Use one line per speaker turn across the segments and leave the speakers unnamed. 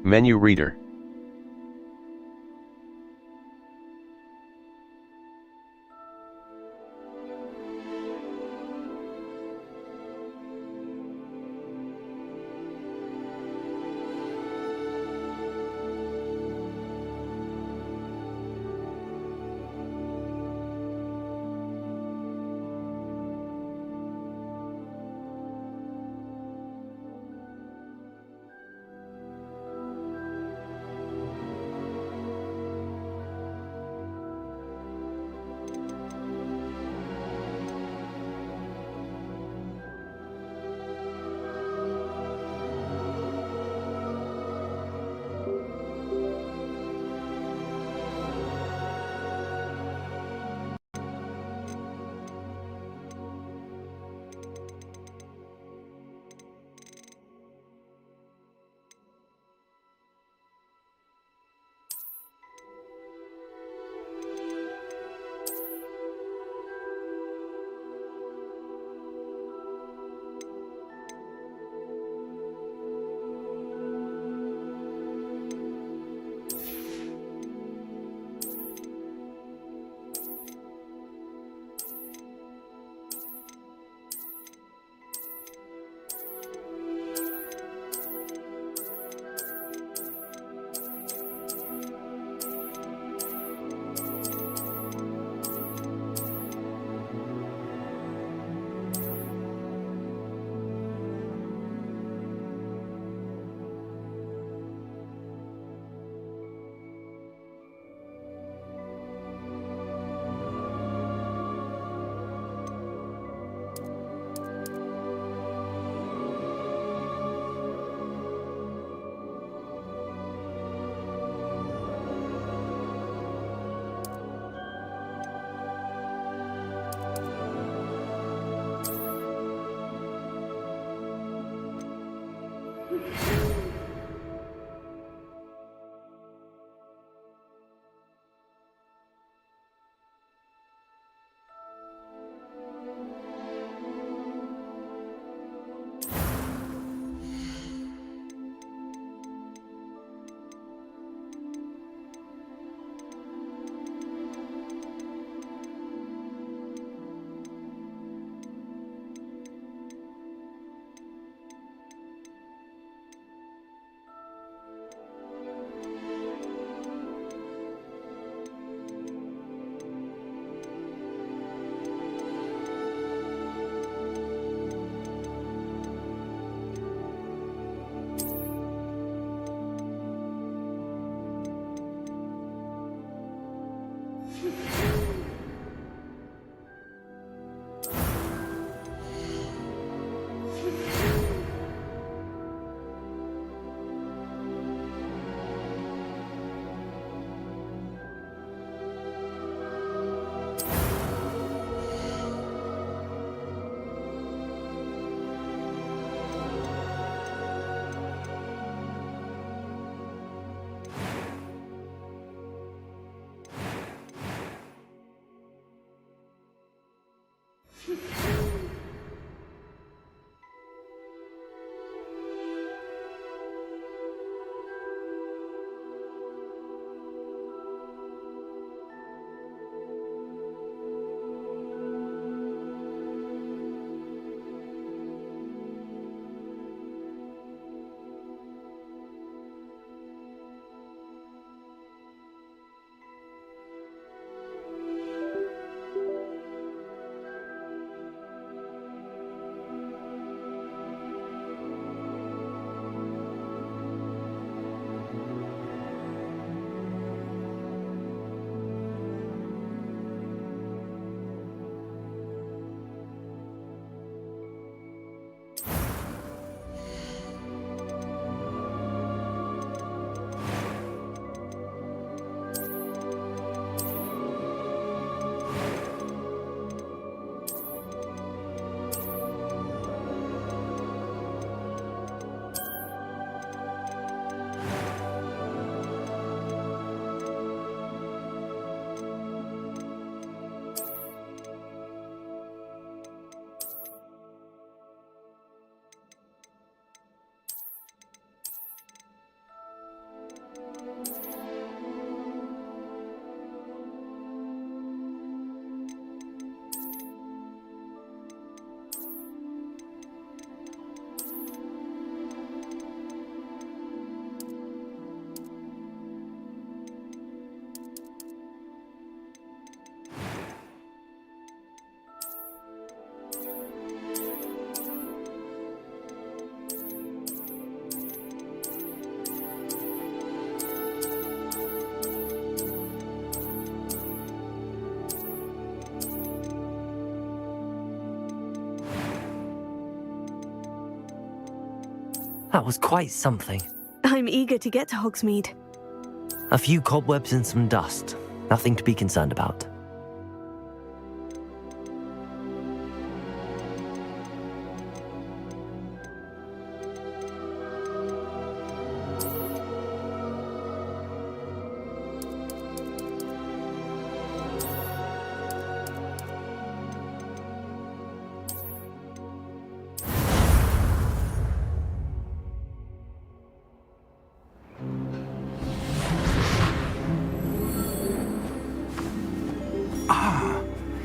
Menu reader. That was quite something.
I'm eager to get to Hogsmeade.
A few cobwebs and some dust. Nothing to be concerned about.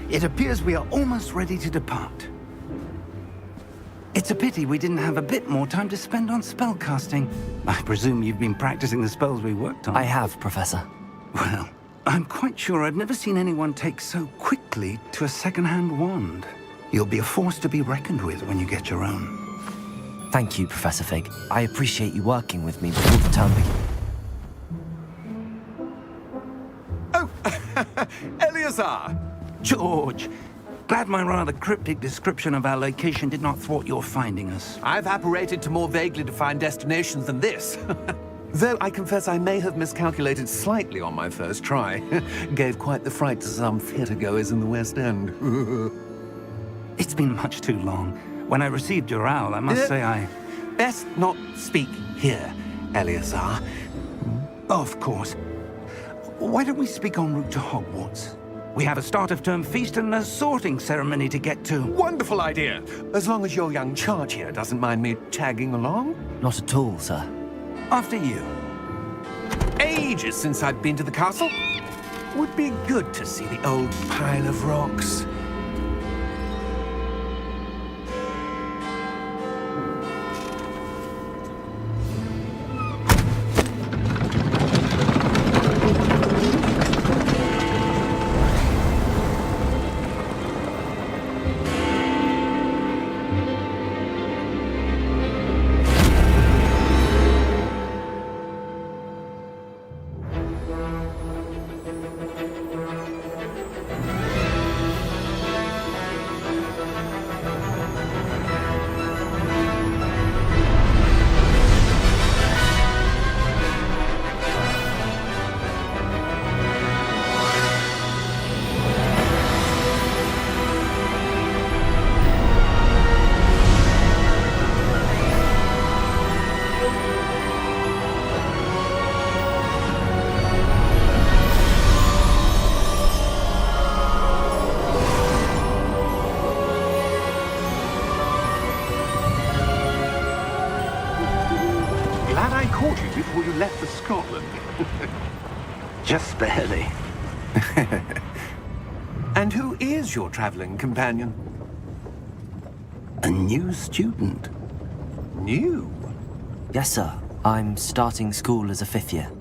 It appears we are almost ready to depart. It's a pity we didn't have a bit more time to spend on spellcasting. I presume you've been practicing the spells we worked on.
I have, Professor.
Well, I'm quite sure I've never seen anyone take so quickly to a second-hand wand. You'll be a force to be reckoned with when you get your own.
Thank you, Professor Fig. I appreciate you working with me before the term begins.
Oh, Eleazar!
George, glad my rather cryptic description of our location did not thwart your finding us.
I've apparated to more vaguely defined destinations than this. Though I confess I may have miscalculated slightly on my first try. Gave quite the fright to some theatre-goers in the West End.
It's been much too long. When I received your owl, I must say I...
Best not speak here, Eleazar.
Of course. Why don't we speak en route to Hogwarts? We have a start-of-term feast and a sorting ceremony to get to.
Wonderful idea! As long as your young charge here doesn't mind me tagging along.
Not at all, sir.
After you.
Ages since I've been to the castle. Would be good to see the old pile of rocks. Before you left for Scotland.
Just barely.
And who is your traveling companion?
A new student.
New?
Yes, sir. I'm starting school as a 5th year.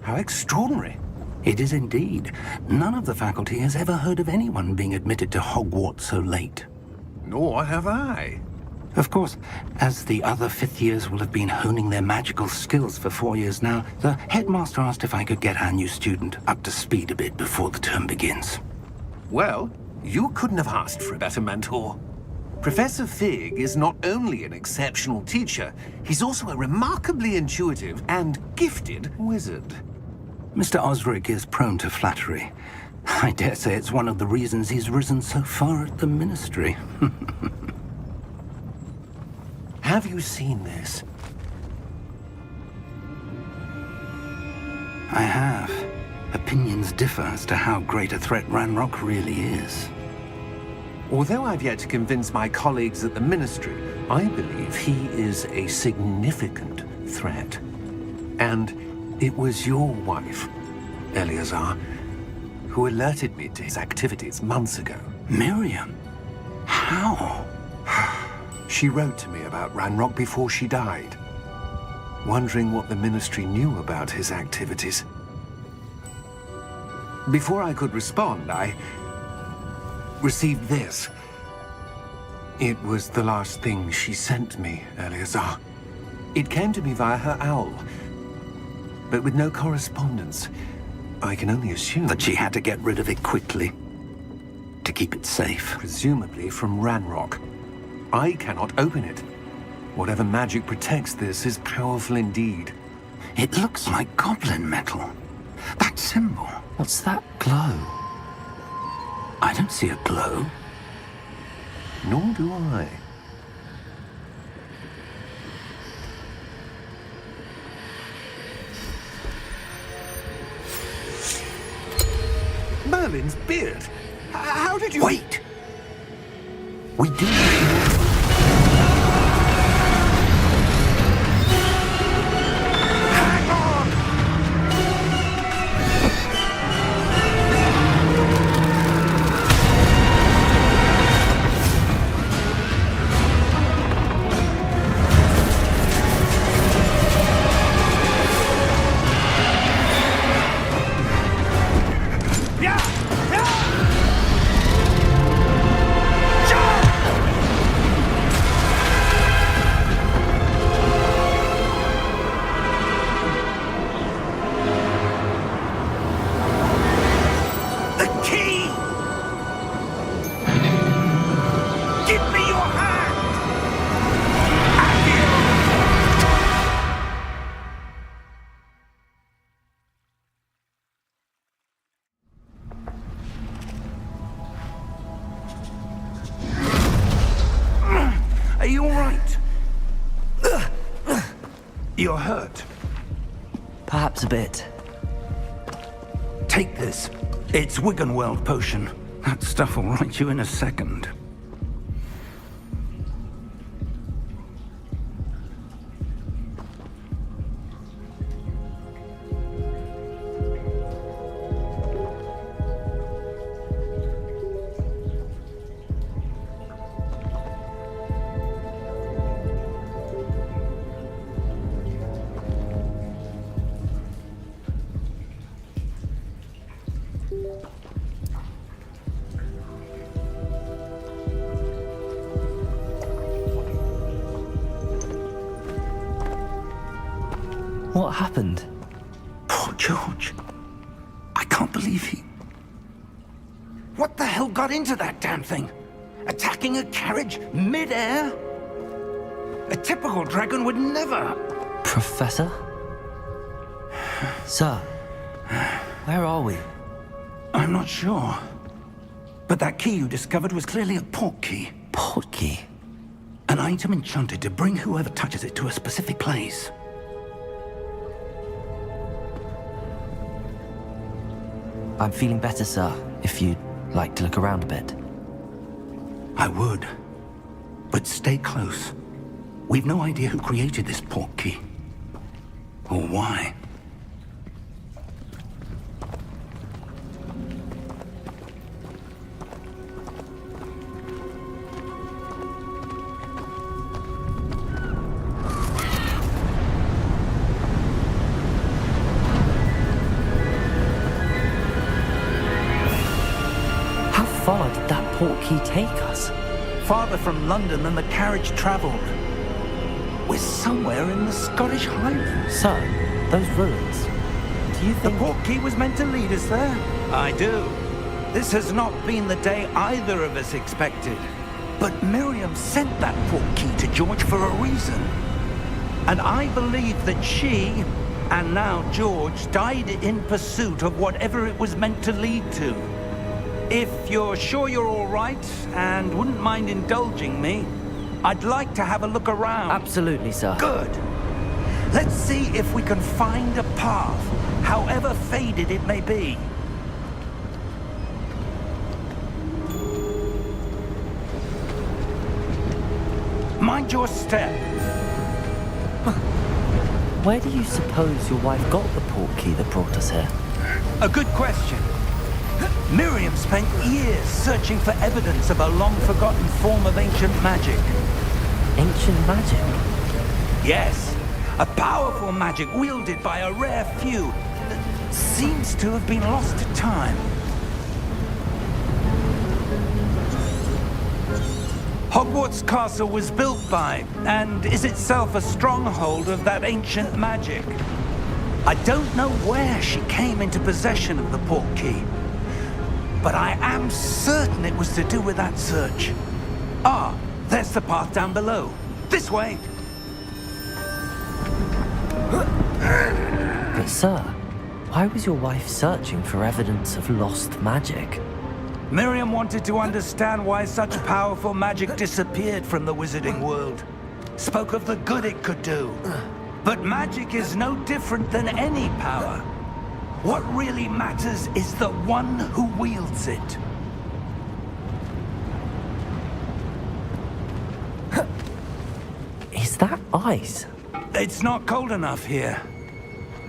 How extraordinary.
It is indeed. None of the faculty has ever heard of anyone being admitted to Hogwarts so late.
Nor have I.
Of course, as the other 5th years will have been honing their magical skills for 4 years now, the headmaster asked if I could get our new student up to speed a bit before the term begins.
Well, you couldn't have asked for a better mentor. Professor Fig is not only an exceptional teacher, he's also a remarkably intuitive and gifted wizard.
Mr. Osric is prone to flattery. I dare say it's one of the reasons he's risen so far at the Ministry.
Have you seen this?
I have. Opinions differ as to how great a threat Ranrock really is.
Although I've yet to convince my colleagues at the Ministry, I believe he is a significant threat. And it was your wife, Eleazar, who alerted me to his activities months ago.
Miriam? How?
She wrote to me about Ranrock before she died, wondering what the Ministry knew about his activities. Before I could respond, I received this. It was the last thing she sent me, Eleazar. It came to me via her owl, but with no correspondence. I can only assume
That she had to get rid of it quickly, to keep it safe.
presumably from Ranrock. I cannot open it, Whatever magic protects this is powerful indeed.
It looks like goblin metal. That symbol.
What's that glow?
I don't see a glow.
Nor do I. Merlin's beard! How did you...
Wait! We do need more...
Hang on!
Are you all right? You're hurt.
Perhaps a bit.
Take this. It's Wiggenweld potion. That stuff will right you in a second.
What happened?
Poor George. I can't believe he... What the hell got into that damn thing? Attacking a carriage mid-air? A typical dragon would never...
Professor? Sir, where are we?
I'm not sure. But that key you discovered was clearly a port key.
Port key?
An item enchanted to bring whoever touches it to a specific place.
I'm feeling better, sir, if you'd like to look around a bit.
I would. But stay close. We've no idea who created this port key. Or why.
How far did that port key take us?
Farther from London than the carriage traveled. We're somewhere in the Scottish Highlands.
Sir, those ruins. Do you
The
think...
port key was meant to lead us there? I do. This has not been the day either of us expected. But Miriam sent that port key to George for a reason. And I believe that she, and now George, died in pursuit of whatever it was meant to lead to. If you're sure you're all right, and wouldn't mind indulging me, I'd like to have a look around.
Absolutely, sir.
Good. Let's see if we can find a path, however faded it may be. Mind your step.
Where do you suppose your wife got the port key that brought us here?
A good question. Miriam spent years searching for evidence of a long-forgotten form of ancient magic.
Ancient magic?
Yes, a powerful magic wielded by a rare few that seems to have been lost to time. Hogwarts Castle was built by, and is itself a stronghold of that ancient magic. I don't know where she came into possession of the port key, but I am certain it was to do with that search. Ah, there's the path down below. This way.
Sir, why was your wife searching for evidence of lost magic?
Miriam wanted to understand why such powerful magic disappeared from the wizarding world. Spoke of the good it could do. But magic is no different than any power. What really matters is the one who wields it.
Is that ice?
It's not cold enough here.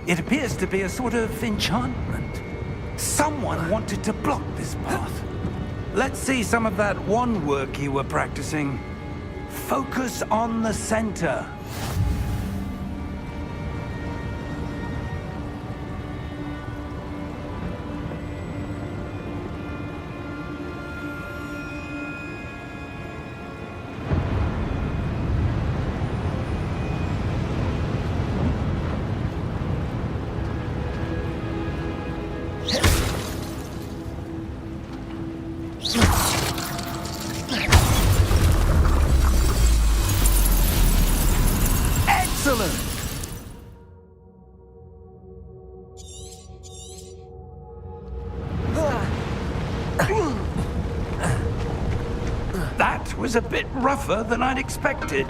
It appears to be a sort of enchantment. Someone wanted to block this path. Let's see some of that wand work you were practicing. Focus on the center. Excellent! That was a bit rougher than I'd expected.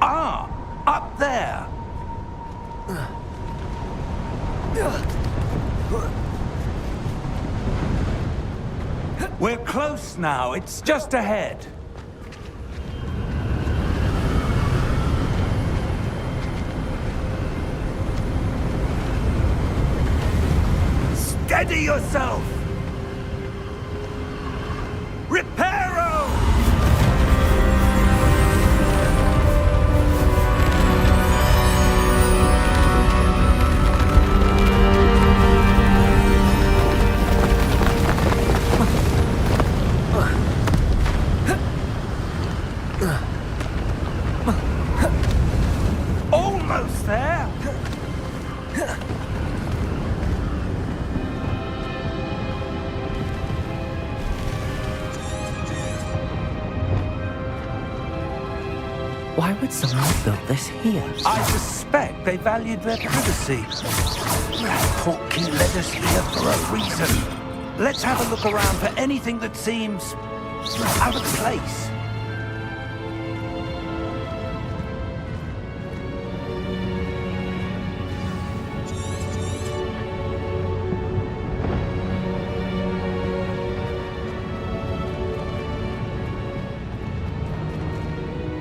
Ah, up there. We're close now. It's just ahead. Steady yourself. Reparo! Almost there.
Why would someone have built this here?
I suspect they valued their privacy. That portkey led us here for a reason. Let's have a look around for anything that seems out of place.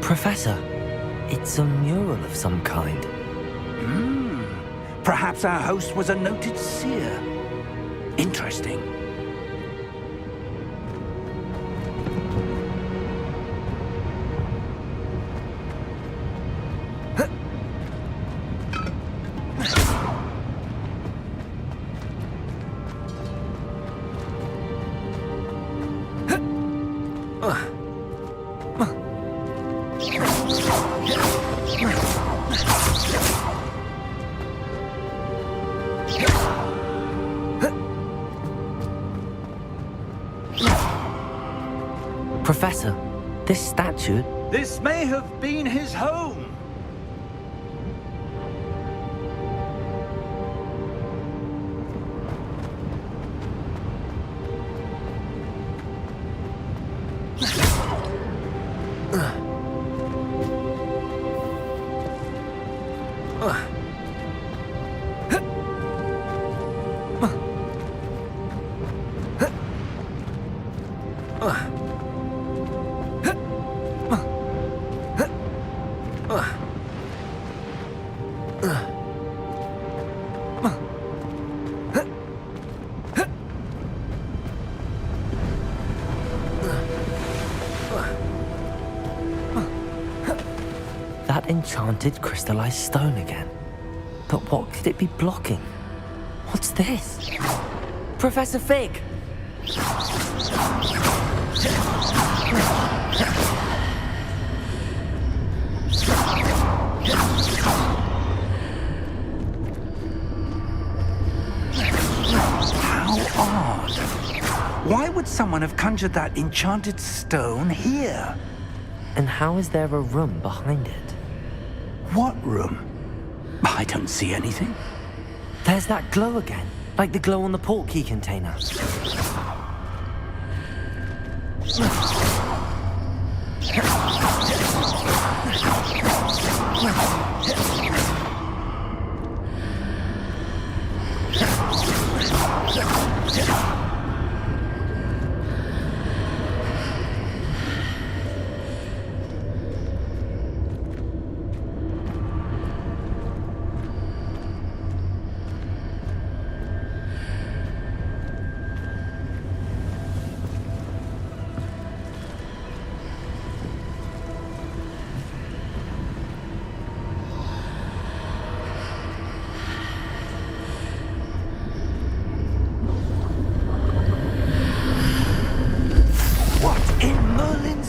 Professor, it's a mural of some kind.
Perhaps our host was a noted seer. Interesting.
Professor, this statue...
This may have been his home.
That enchanted crystallized stone again. But what could it be blocking? What's this? Professor Fig!
Why would someone have conjured that enchanted stone here?
And how is there a room behind it?
What room? I don't see anything.
There's that glow again, like the glow on the portkey container.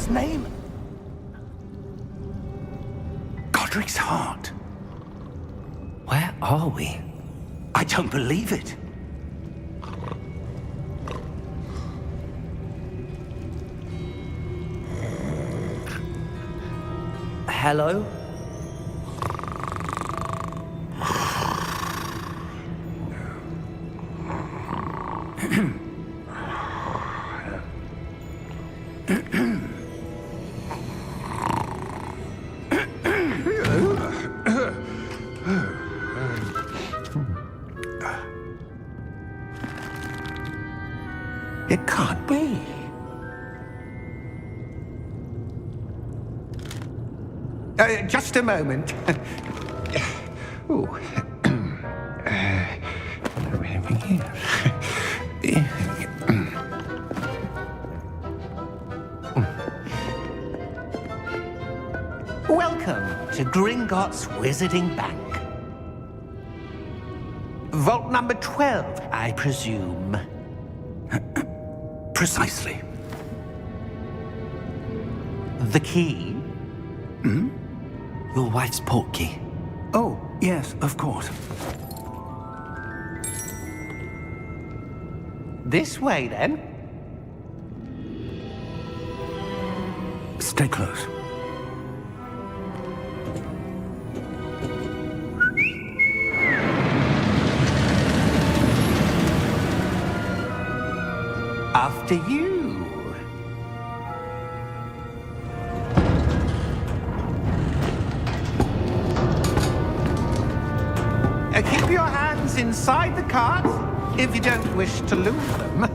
Name? Godric's heart.
Where are we?
I don't believe it.
Hello?
It can't be. Just a moment. Ooh. Welcome to Gringotts Wizarding Bank. Vault number 12, I presume.
Precisely.
The key?
Hmm?
Your wife's portkey.
Oh, yes, of course.
This way, then.
Stay close.
After you. Keep your hands inside the cart if you don't wish to lose them.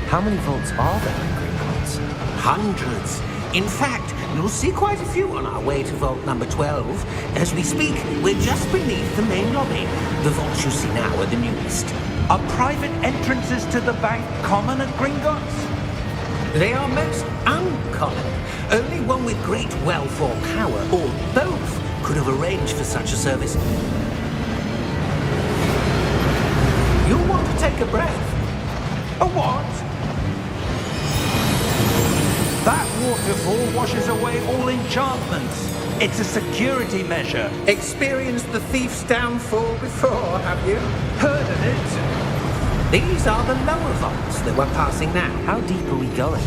How many vaults are there in Gringotts?
Hundreds. In fact, you'll see quite a few on our way to vault number 12. As we speak, we're just beneath the main lobby. The vaults you see now are the newest.
Are private entrances to the bank common at Gringotts?
They are most uncommon. Only one with great wealth or power, or both, could have arranged for such a service. You'll want to take a breath.
A what? That waterfall washes away all enchantments. It's a security measure.
Experienced the thief's downfall before, have you?
Heard of it?
These are the lower vaults that we're passing now.
How deep are we going?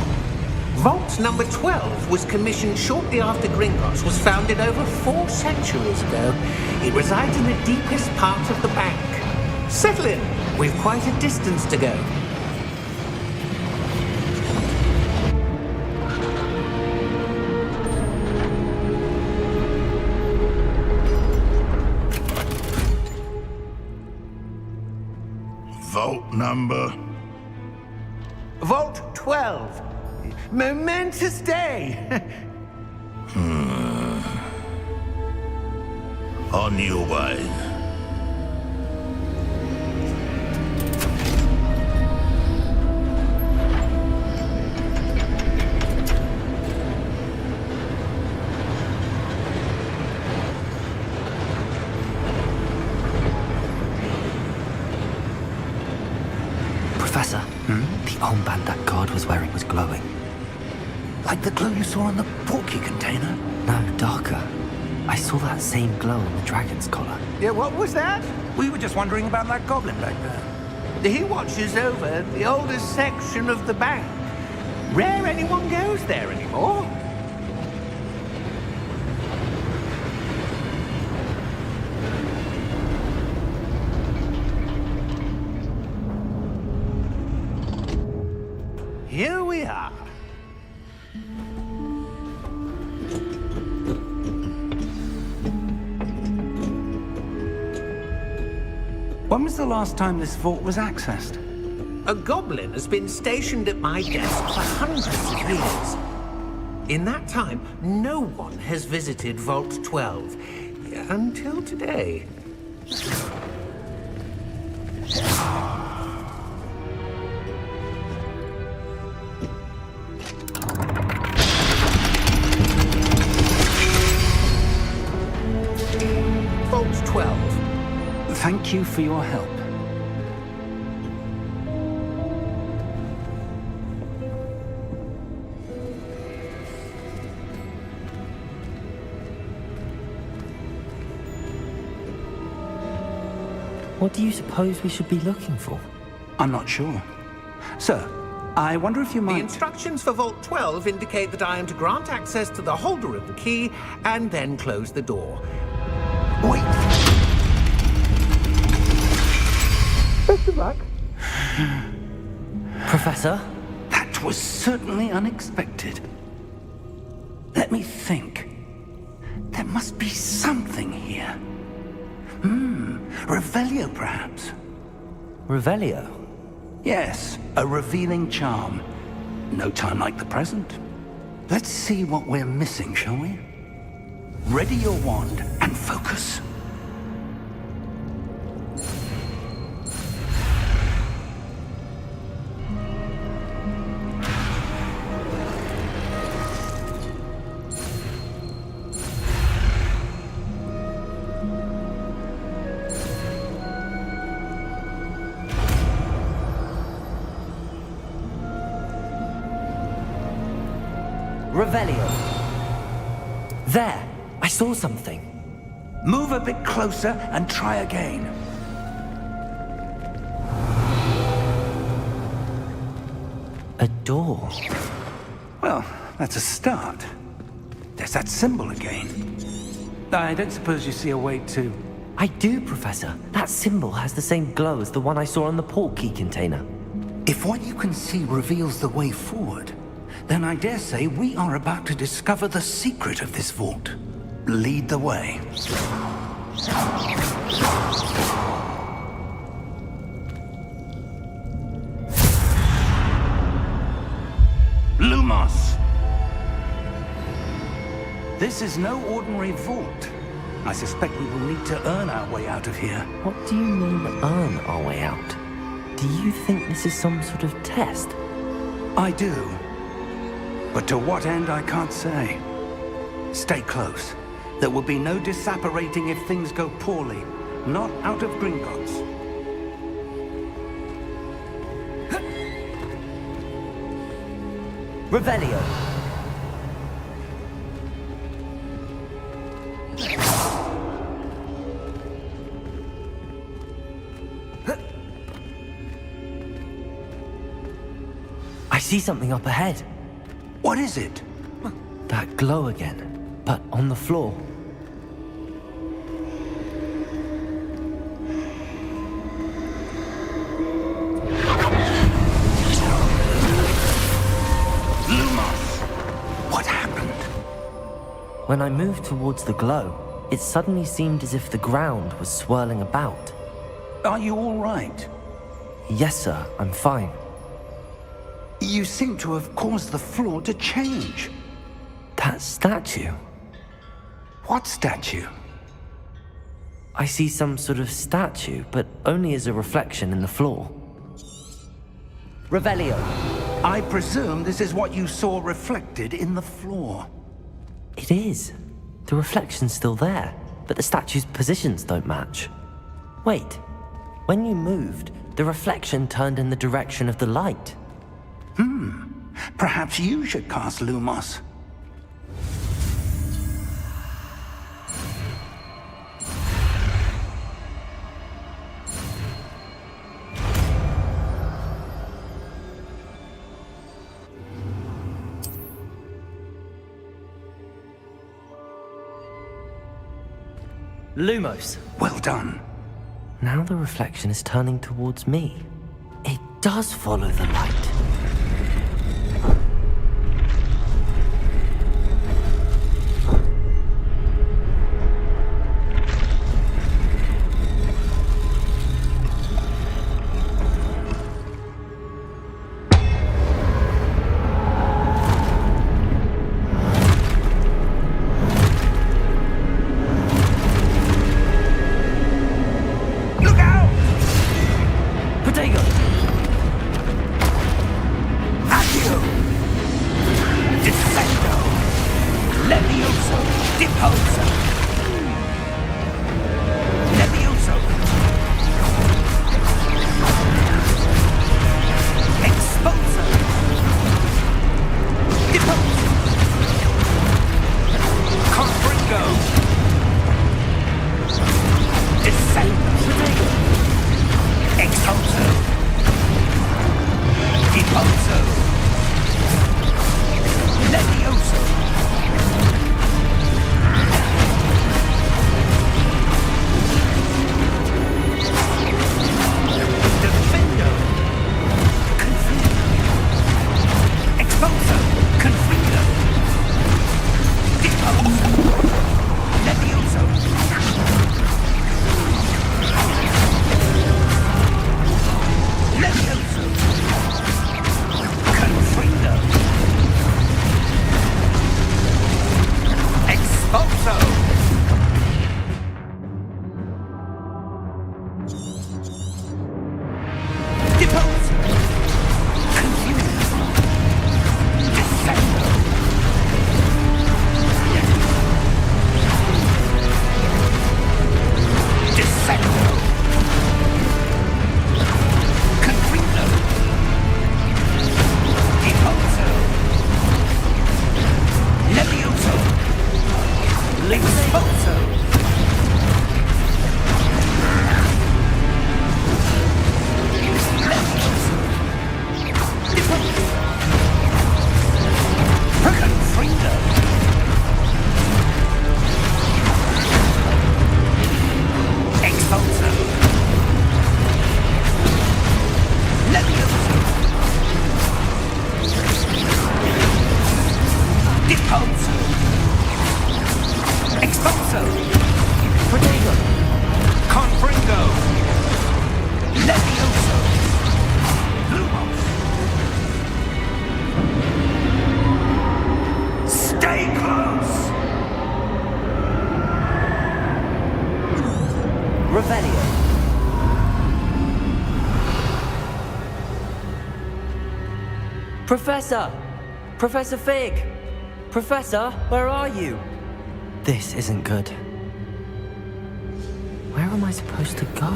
Vault number 12 was commissioned shortly after Gringotts was founded over 4 centuries ago. It resides in the deepest part of the bank. Settle in. We've quite a distance to go.
Vault number?
Vault 12. Momentous day.
On your way.
Professor, the armband that guard was wearing was glowing.
Like the glow you saw on the porky container?
No, darker. I saw that same glow on the dragon's collar.
Yeah, what was that?
We were just wondering about that goblin back there.
He watches over the oldest section of the bank. Rare anyone goes there anymore. Here we are.
When was the last time this vault was accessed?
A goblin has been stationed at my desk for hundreds of years. In that time, no one has visited Vault 12 until today. Vault 12.
Thank you for your help.
What do you suppose we should be looking for?
I'm not sure. Sir, I wonder if you
The
might...
instructions for Vault 12 indicate that I am to grant access to the holder of the key and then close the door.
Wait!
Best of luck.
Professor?
That was certainly unexpected. Let me think. There must be something here. Revelio, perhaps?
Revelio?
Yes, a revealing charm. No time like the present. Let's see what we're missing, shall we? Ready your wand and focus.
Revelio. There! I saw something.
Move a bit closer and try again.
A door.
Well, that's a start. There's that symbol again. I don't suppose you see a way to...
I do, Professor. That symbol has the same glow as the one I saw on the port key container.
If what you can see reveals the way forward, then I dare say we are about to discover the secret of this vault. Lead the way. Lumos! This is no ordinary vault. I suspect we will need to earn our way out of here.
What do you mean, earn our way out? Do you think this is some sort of test?
I do. But to what end, I can't say. Stay close. There will be no disapparating if things go poorly. Not out of Gringotts.
Revelio. I see something up ahead.
What is it?
That glow again, but on the floor.
Lumos! What happened?
When I moved towards the glow, it suddenly seemed as if the ground was swirling about.
Are you all right?
Yes, sir, I'm fine.
You seem to have caused the floor to change.
That statue.
What statue?
I see some sort of statue, but only as a reflection in the floor. Revelio.
I presume this is what you saw reflected in the floor.
It is. The reflection's still there, but the statue's positions don't match. Wait. When you moved, the reflection turned in the direction of the light.
Perhaps you should cast Lumos.
Lumos.
Well done.
Now the reflection is turning towards me. It does follow the light. Professor! Professor Fig! Professor, where are you? This isn't good. Where am I supposed to go?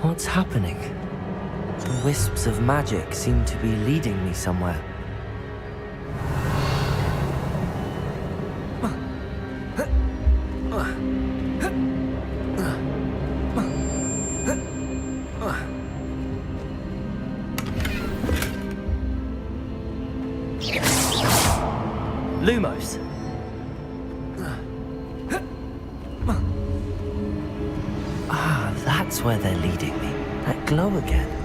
What's happening? The wisps of magic seem to be leading me somewhere. Lumos. Ah, that's where they're leading me. That glow again.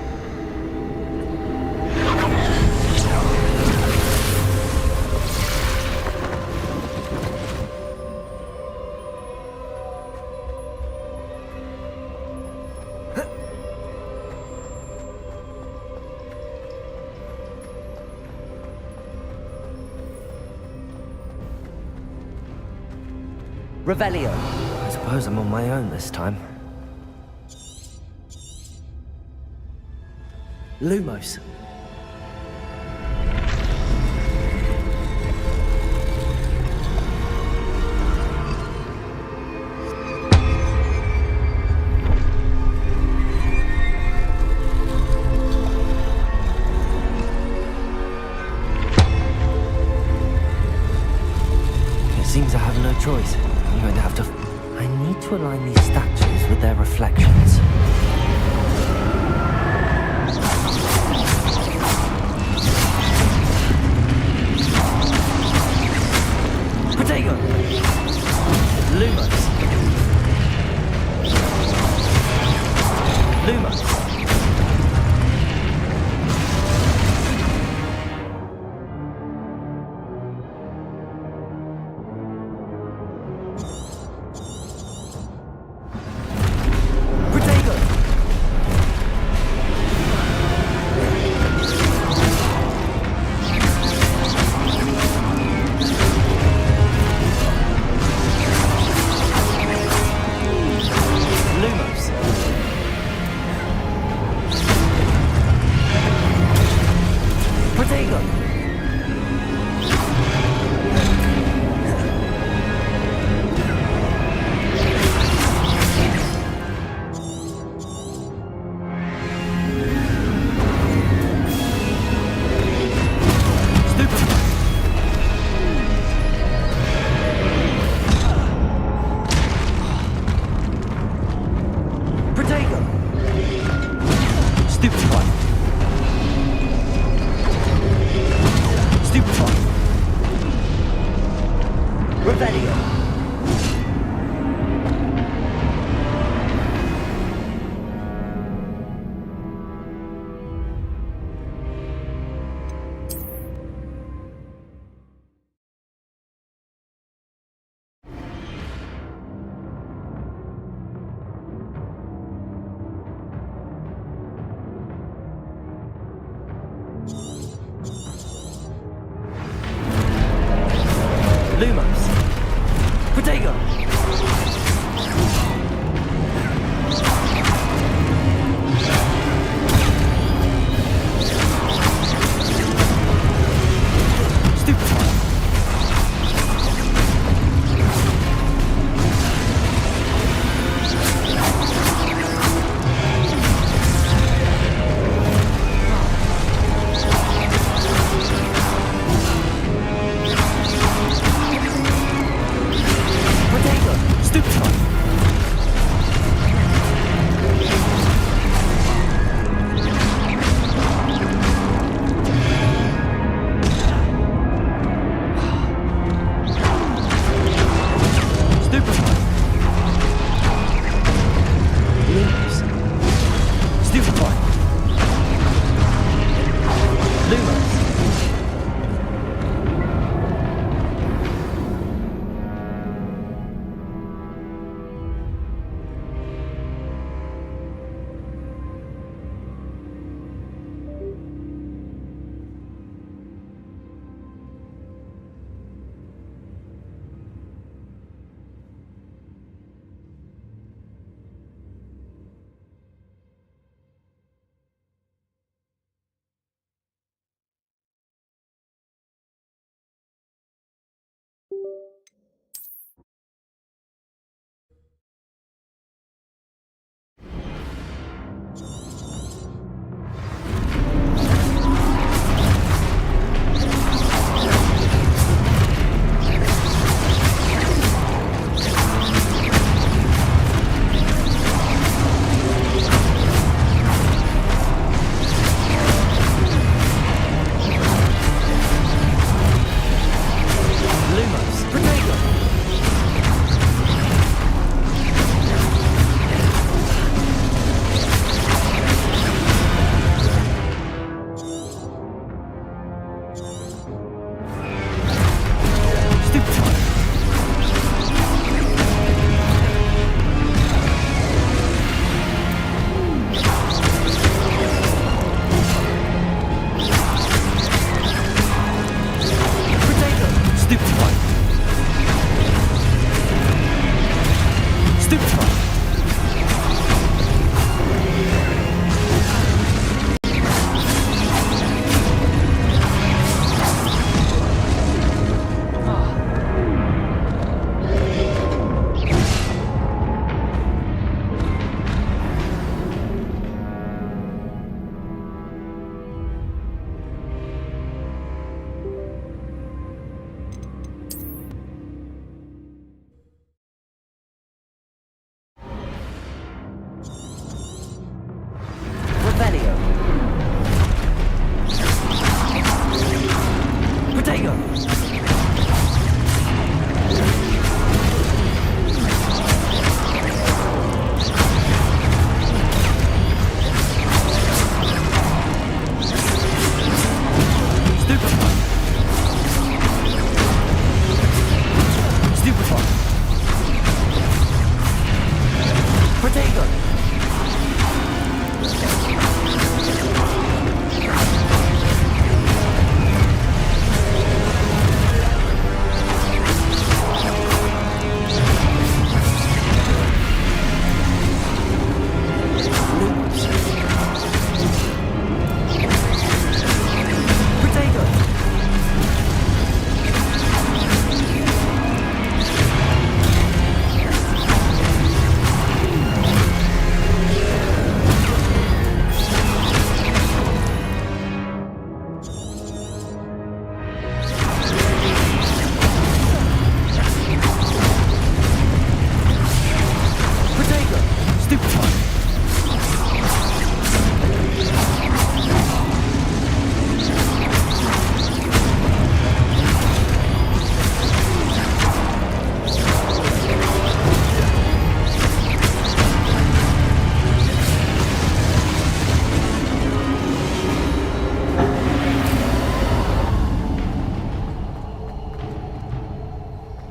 Revelio. I suppose I'm on my own this time. Lumos. Lumos. Protego. Stupefy.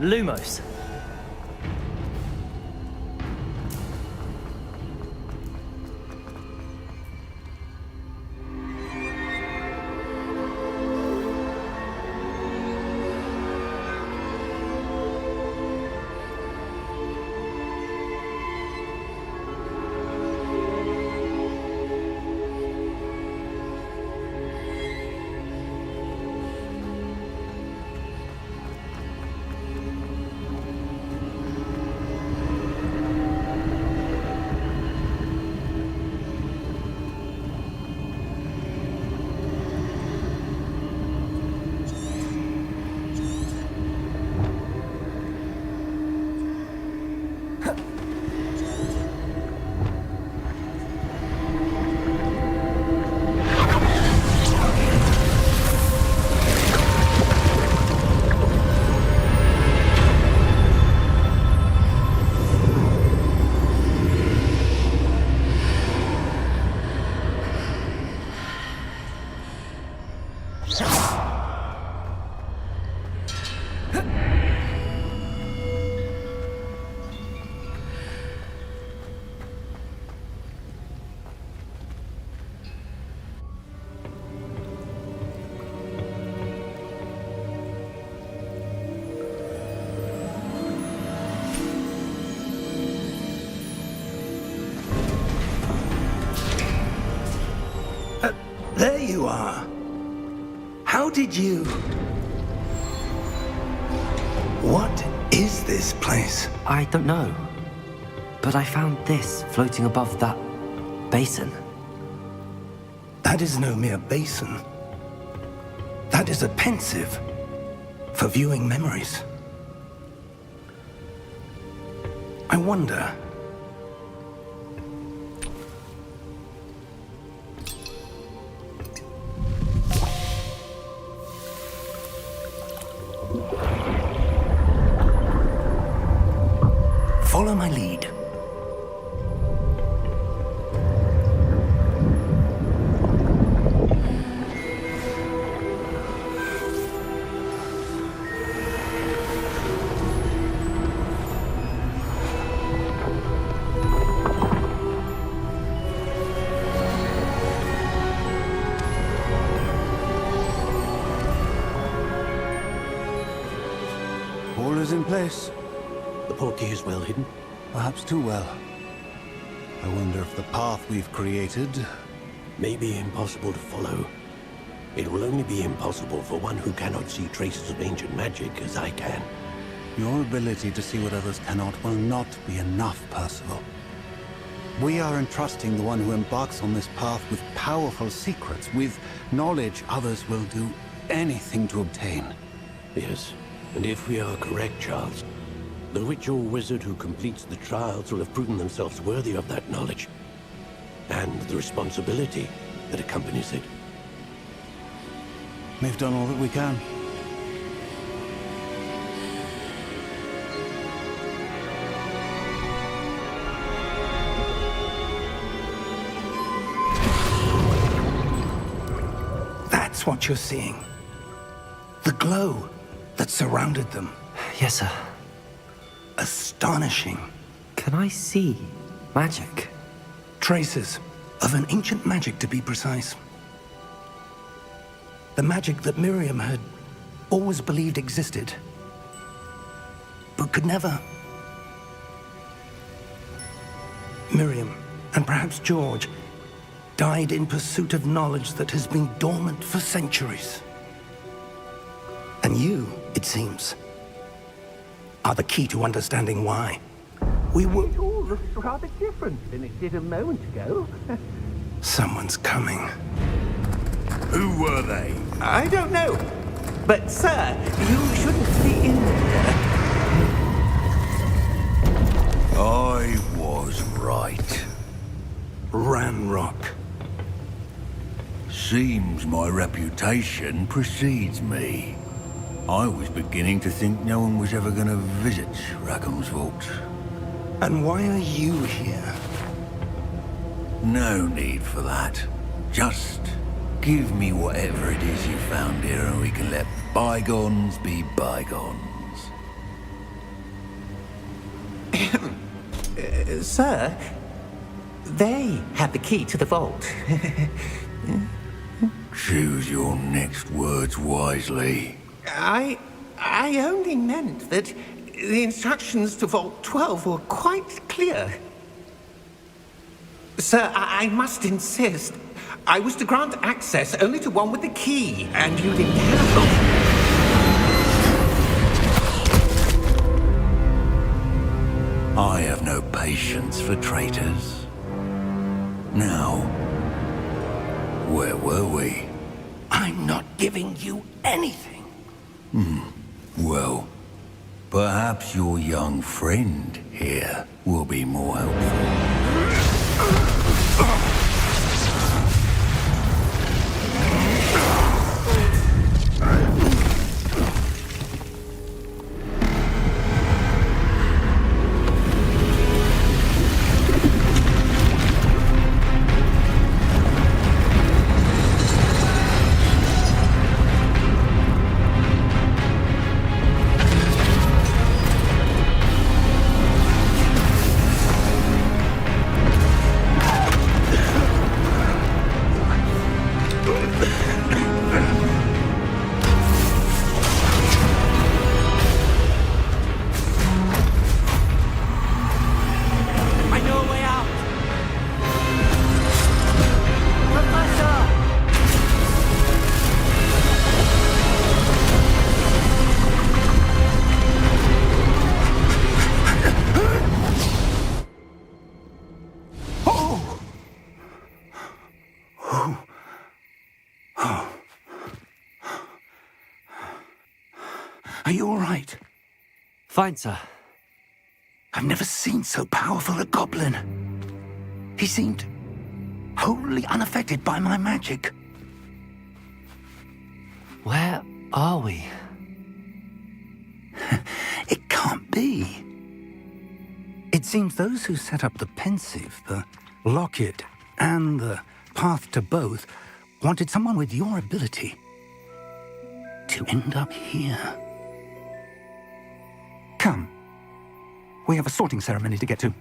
Lumos.
you are. How did you... What is this place?
I don't know. But I found this floating above that basin.
That is no mere basin. That is a pensive for viewing memories. I wonder... Follow my lead.
All is in place.
The portkey is well hidden.
Perhaps too well. I wonder if the path we've created...
May be impossible to follow. It will only be impossible for one who cannot see traces of ancient magic as I can.
Your ability to see what others cannot will not be enough, Percival. We are entrusting the one who embarks on this path with powerful secrets, with knowledge others will do anything to obtain.
Yes, and if we are correct, Charles, the witch or wizard who completes the trials will have proven themselves worthy of that knowledge, and the responsibility that accompanies it.
We've done all that we can.
That's what you're seeing. The glow that surrounded them.
Yes, sir.
Astonishing.
Can I see magic?
Traces of an ancient magic, to be precise. The magic that Miriam had always believed existed, but could never. Miriam, and perhaps George, died in pursuit of knowledge that has been dormant for centuries. And you, it seems, are the key to understanding why. We were...
It all looks rather different than it did a moment ago.
Someone's coming.
Who were they?
I don't know. But, sir, you shouldn't be in here.
I was right.
Ranrock.
Seems my reputation precedes me. I was beginning to think no one was ever going to visit Rackham's vault.
And why are you here?
No need for that. Just give me whatever it is you found here and we can let bygones be bygones.
Sir, they have the key to the vault.
Choose your next words wisely.
I only meant that the instructions to Vault 12 were quite clear. Sir, I must insist. I was to grant access only to one with the key, and you didn't have them.
I have no patience for traitors. Now, where were we?
I'm not giving you anything.
Well, perhaps your young friend here will be more helpful.
Are you all right?
Fine, sir.
I've never seen so powerful a goblin. He seemed wholly unaffected by my magic.
Where are we?
It can't be. It seems those who set up the pensive, the locket, and the path to both wanted someone with your ability to end up here. Come. We have a sorting ceremony to get to.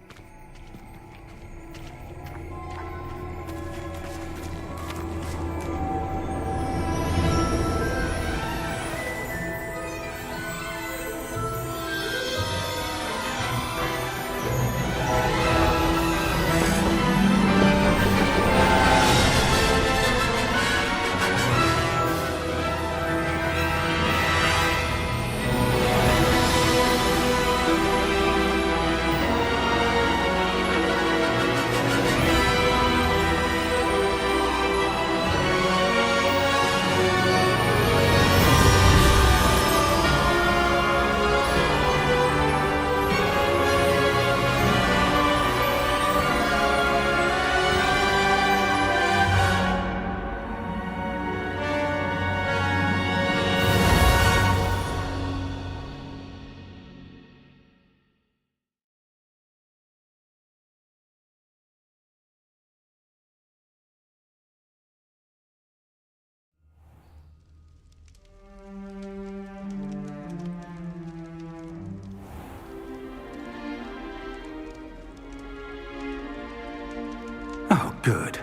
Oh, good.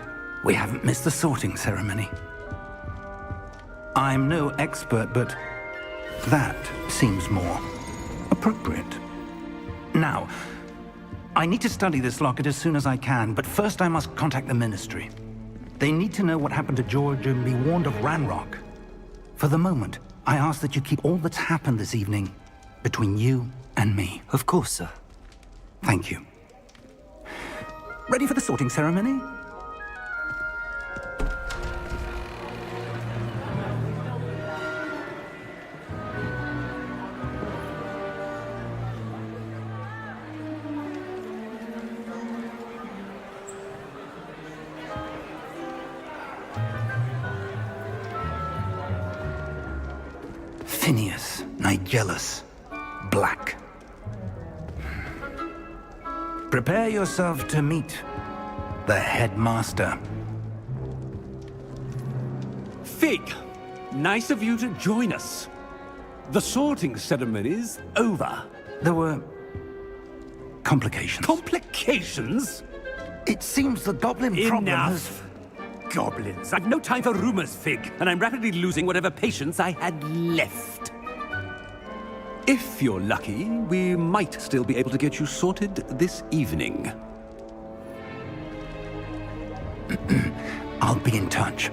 We haven't missed the sorting ceremony. I'm no expert, but that seems more appropriate. Now, I need to study this locket as soon as I can, but first I must contact the Ministry. They need to know what happened to George and be warned of Ranrock. For the moment, I ask that you keep all that's happened this evening between you and me.
Of course, sir.
Thank you. Ready for the sorting ceremony? Phineas, Nigellus, Black. Prepare yourself to meet the headmaster.
Fig, nice of you to join us. The sorting ceremony's over.
There were complications.
Complications?
It seems the goblin problem has...
Enough! Goblins. I've no time for rumors, Fig, and I'm rapidly losing whatever patience I had left. If you're lucky, we might still be able to get you sorted this evening.
I'll be in touch.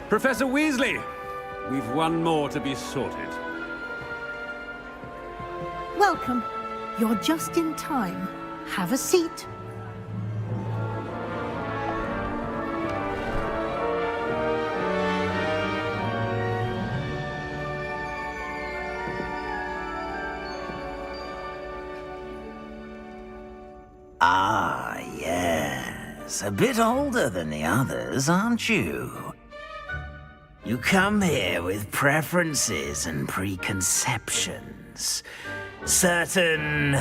Professor Weasley, we've one more to be sorted.
Welcome. You're just in time. Have a seat.
Ah, yes. A bit older than the others, aren't you? You come here with preferences and preconceptions. Certain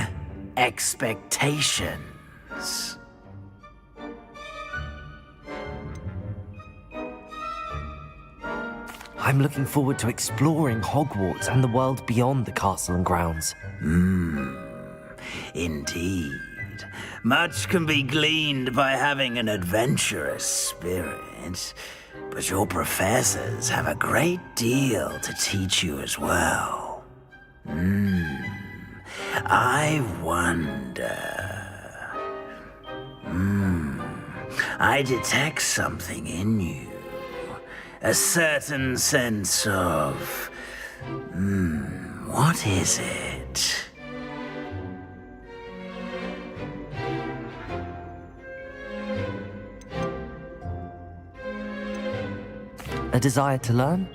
expectations.
I'm looking forward to exploring Hogwarts and the world beyond the castle and grounds.
Indeed. Much can be gleaned by having an adventurous spirit, but your professors have a great deal to teach you as well. I wonder... I detect something in you. A certain sense of What is it?
A desire to learn?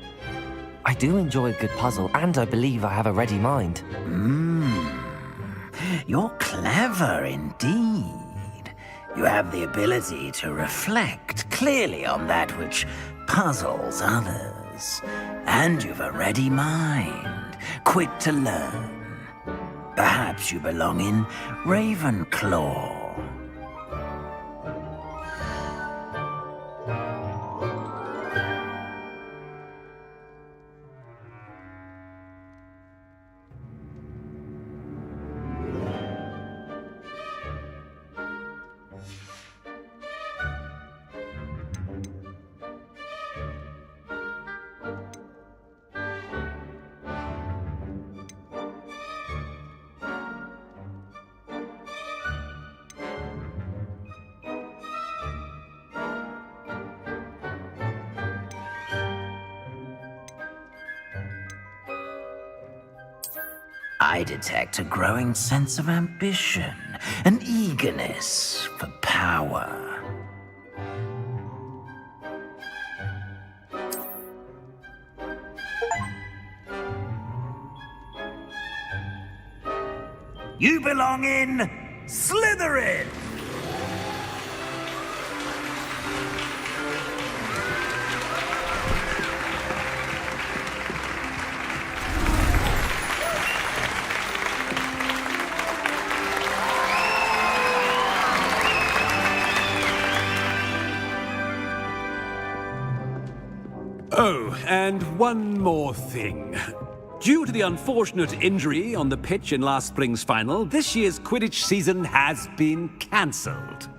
I do enjoy a good puzzle, and I believe I have a ready mind.
You're clever indeed. You have the ability to reflect clearly on that which puzzles others. And you've a ready mind, quick to learn. Perhaps you belong in Ravenclaw. I detect a growing sense of ambition, an eagerness for power. You belong in Slytherin!
Oh, and one more thing. Due to the unfortunate injury on the pitch in last spring's final, this year's Quidditch season has been cancelled.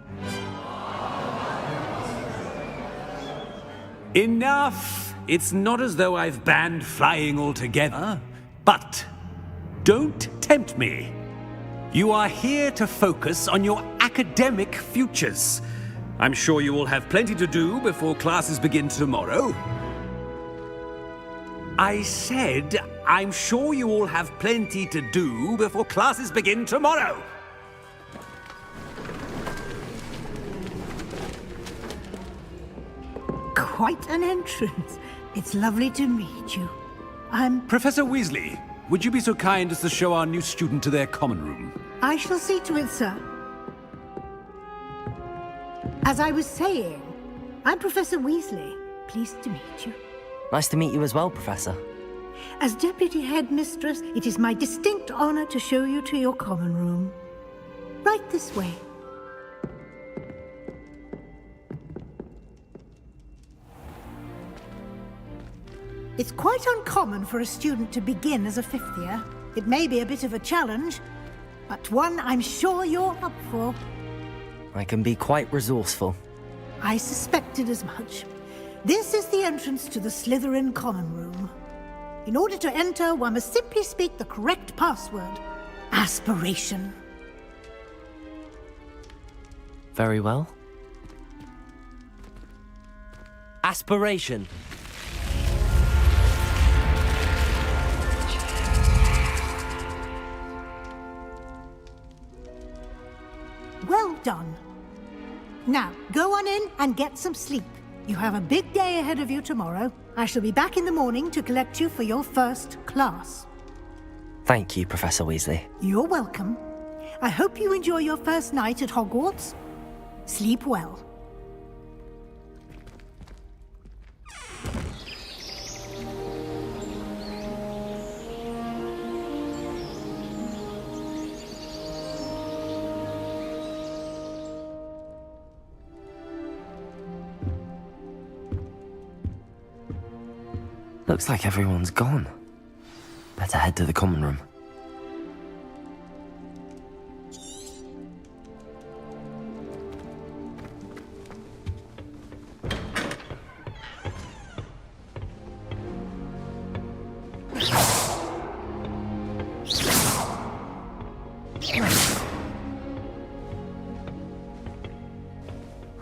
Enough! It's not as though I've banned flying altogether, but don't tempt me. You are here to focus on your academic futures. I'm sure you will have plenty to do before classes begin tomorrow. I said, I'm sure you all have plenty to do before classes begin tomorrow.
Quite an entrance. It's lovely to meet you.
Professor Weasley, would you be so kind as to show our new student to their common room?
I shall see to it, sir. As I was saying, I'm Professor Weasley. Pleased to meet you.
Nice to meet you as well, Professor.
As Deputy Headmistress, it is my distinct honor to show you to your common room. Right this way. It's quite uncommon for a student to begin as a fifth year. It may be a bit of a challenge, but one I'm sure you're up for.
I can be quite resourceful.
I suspected as much. This is the entrance to the Slytherin common room. In order to enter, one must simply speak the correct password. Aspiration.
Very well. Aspiration.
Well done. Now, go on in and get some sleep. You have a big day ahead of you tomorrow. I shall be back in the morning to collect you for your first class.
Thank you, Professor Weasley.
You're welcome. I hope you enjoy your first night at Hogwarts. Sleep well.
Looks like everyone's gone. Better head to the common room.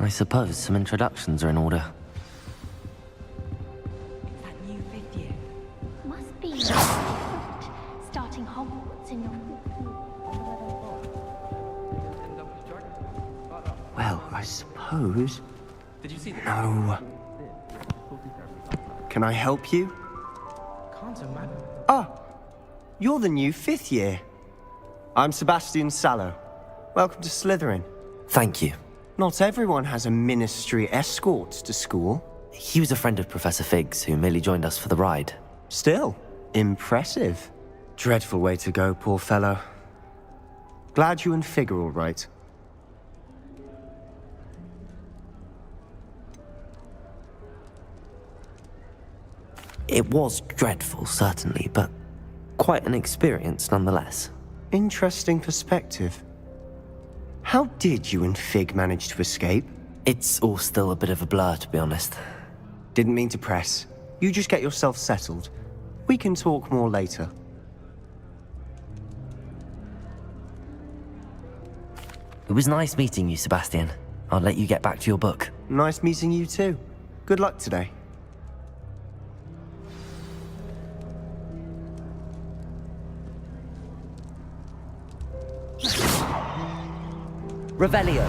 I suppose some introductions are in order.
That new fifth year. Must be Did you see this?
No. Can I help you?
Can't imagine.
Oh, you're the new 5th year. I'm Sebastian Sallow. Welcome to Slytherin.
Thank you.
Not everyone has a ministry escort to school.
He was a friend of Professor Fig's who merely joined us for the ride.
Still, impressive. Dreadful way to go, poor fellow. Glad you and Fig are all right.
It was dreadful, certainly, but quite an experience nonetheless.
Interesting perspective. How did you and Fig manage to escape?
It's all still a bit of a blur, to be honest.
Didn't mean to press. You just get yourself settled. We can talk more later.
It was nice meeting you, Sebastian. I'll let you get back to your book.
Nice meeting you too. Good luck today.
Revelio.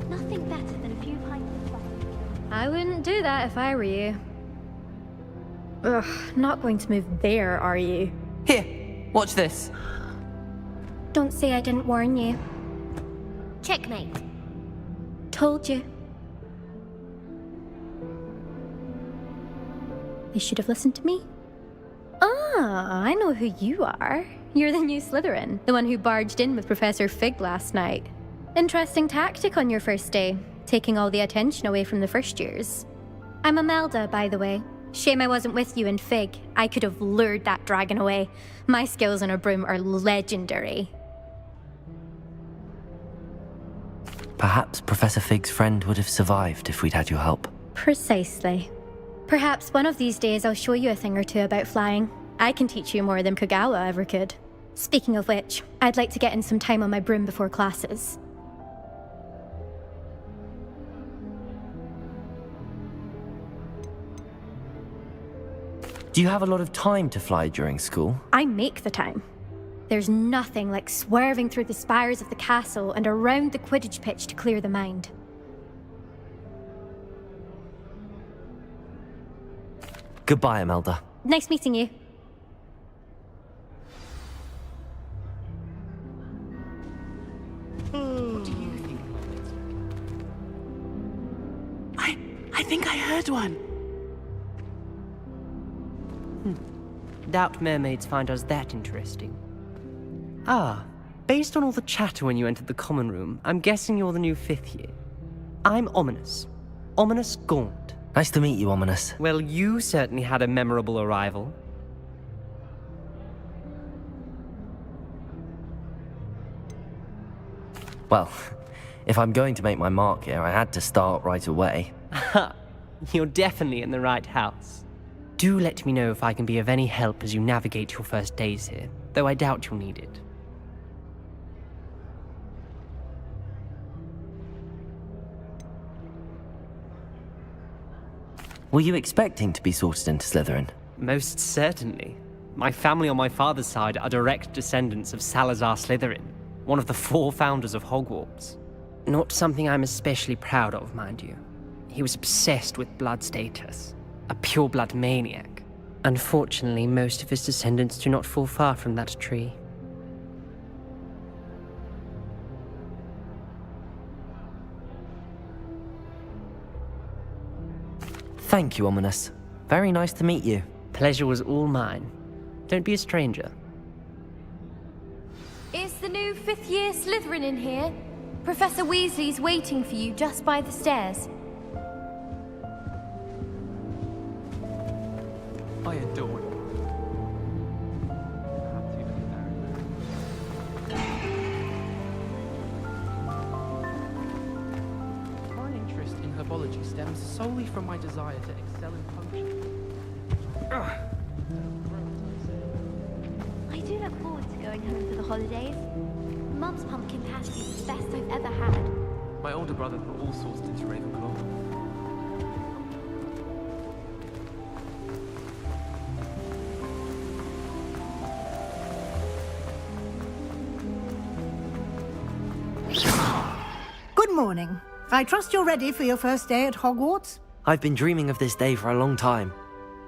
Nothing better than a few pints of coffee.
I wouldn't do that if I were you. Ugh, not going to move there, are you?
Here, watch this.
Don't say I didn't warn you. Checkmate.
Told you. They should have listened to me. Ah, I know who you are. You're the new Slytherin, the one who barged in with Professor Fig last night. Interesting tactic on your first day, taking all the attention away from the first years. I'm Imelda, by the way. Shame I wasn't with you in Fig. I could have lured that dragon away. My skills on a broom are legendary.
Perhaps Professor Fig's friend would have survived if we'd had your help.
Precisely. Perhaps one of these days I'll show you a thing or two about flying. I can teach you more than Kagawa ever could. Speaking of which, I'd like to get in some time on my broom before classes.
Do you have a lot of time to fly during school?
I make the time. There's nothing like swerving through the spires of the castle and around the Quidditch pitch to clear the mind.
Goodbye, Imelda.
Nice meeting you.
What do you think of it? I think I heard one.
Doubt mermaids find us that interesting. Ah, based on all the chatter when you entered the common room, I'm guessing you're the new 5th year. I'm Ominous. Ominous Gaunt.
Nice to meet you, Ominous.
Well, you certainly had a memorable arrival.
Well, if I'm going to make my mark here, I had to start right away.
Ha! You're definitely in the right house. Do let me know if I can be of any help as you navigate your first days here, though I doubt you'll need it.
Were you expecting to be sorted into Slytherin?
Most certainly. My family on my father's side are direct descendants of Salazar Slytherin, one of the 4 founders of Hogwarts. Not something I'm especially proud of, mind you. He was obsessed with blood status, a pure-blood maniac. Unfortunately, most of his descendants do not fall far from that tree.
Thank you, Ominous. Very nice to meet you.
Pleasure was all mine. Don't be a stranger.
Is the new 5th year Slytherin in here? Professor Weasley's waiting for you just by the stairs.
I adore it. My interest in herbology stems solely from my desire to excel in function.
I do look forward to going home for the holidays. Mum's pumpkin patty is the best I've ever had.
My older brother put all sorts into Ravenclaw.
Good morning. I trust you're ready for your first day at Hogwarts?
I've been dreaming of this day for a long time.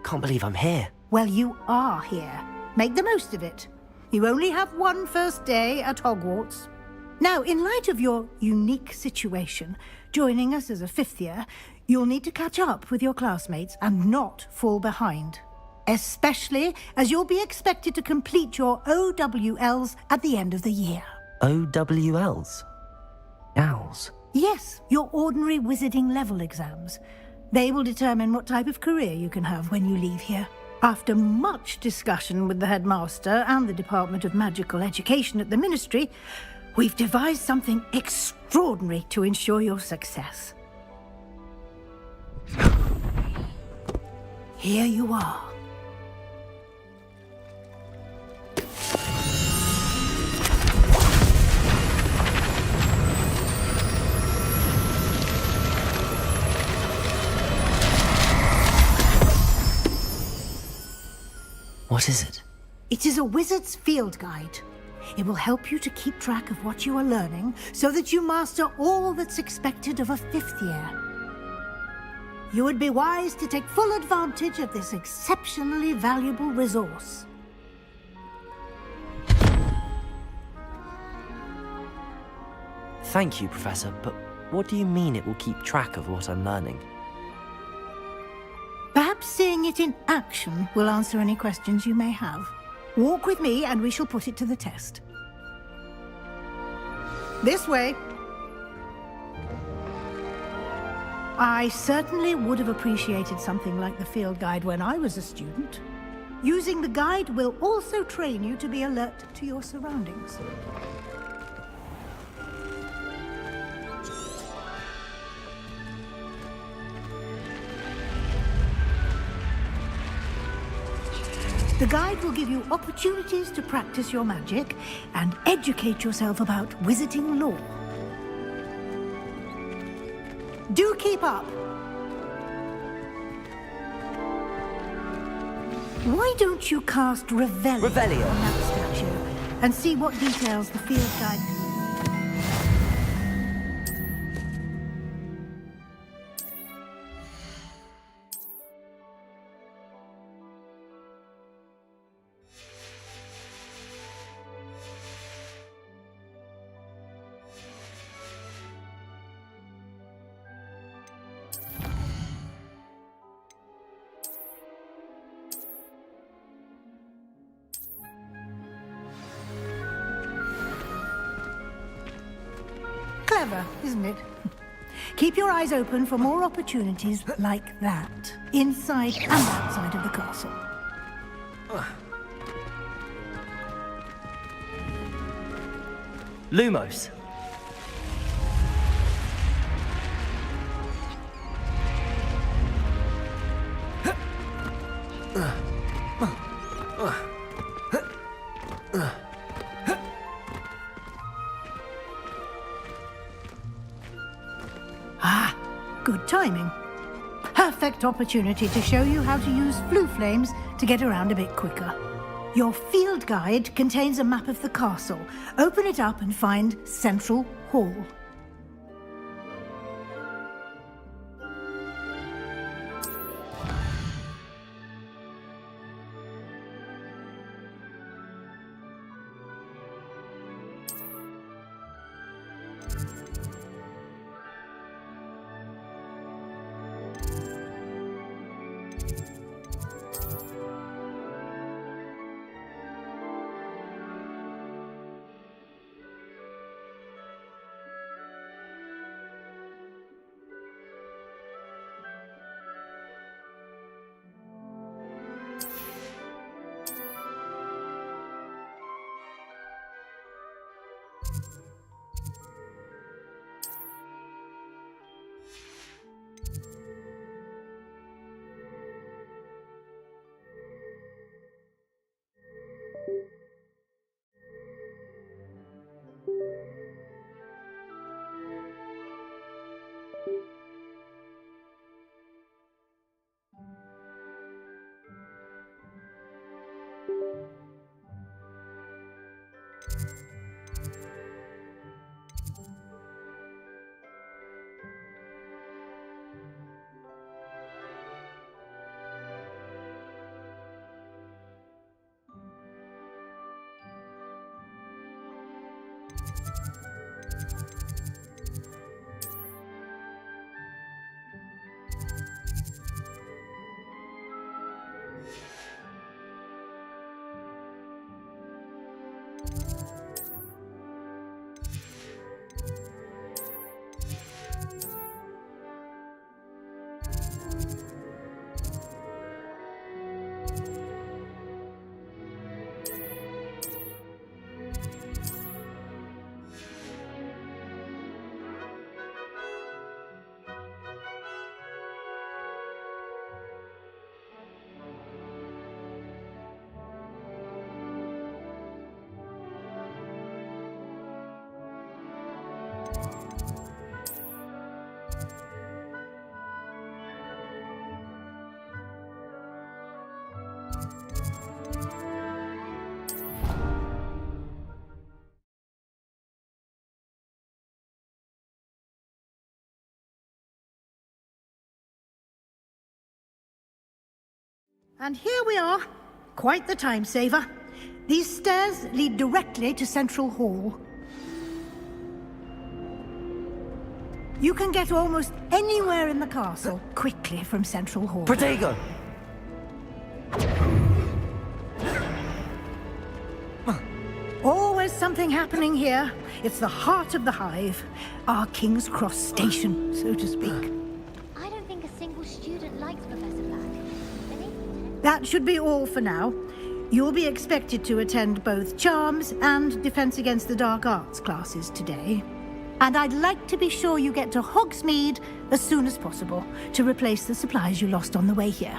Can't believe I'm here.
Well, you are here. Make the most of it. You only have one first day at Hogwarts. Now, in light of your unique situation, joining us as a fifth year, you'll need to catch up with your classmates and not fall behind. Especially as you'll be expected to complete your OWLs at the end of the year.
OWLs? Owls?
Yes, your ordinary wizarding level exams. They will determine what type of career you can have when you leave here. After much discussion with the headmaster and the Department of Magical Education at the Ministry, we've devised something extraordinary to ensure your success. Here you are.
What is it?
It is a wizard's field guide. It will help you to keep track of what you are learning so that you master all that's expected of a fifth year. You would be wise to take full advantage of this exceptionally valuable resource.
Thank you, Professor, but what do you mean it will keep track of what I'm learning?
Perhaps seeing it in action will answer any questions you may have. Walk with me and we shall put it to the test. This way. I certainly would have appreciated something like the field guide when I was a student. Using the guide will also train you to be alert to your surroundings. The guide will give you opportunities to practice your magic and educate yourself about wizarding lore. Do keep up! Why don't you cast Revelio on that statue and see what details the field guide... Clever, isn't it? Keep your eyes open for more opportunities like that, inside and outside of the castle.
Lumos.
Ah, good timing. Perfect opportunity to show you how to use flue flames to get around a bit quicker. Your field guide contains a map of the castle. Open it up and find Central Hall. And here we are. Quite the time saver. These stairs lead directly to Central Hall. You can get almost anywhere in the castle quickly from Central Hall.
Protego!
Always something happening here. It's the heart of the hive. Our King's Cross station, so to speak.
I don't think a single student likes Professor Black.
That should be all for now. You'll be expected to attend both Charms and Defense Against the Dark Arts classes today. And I'd like to be sure you get to Hogsmeade as soon as possible to replace the supplies you lost on the way here.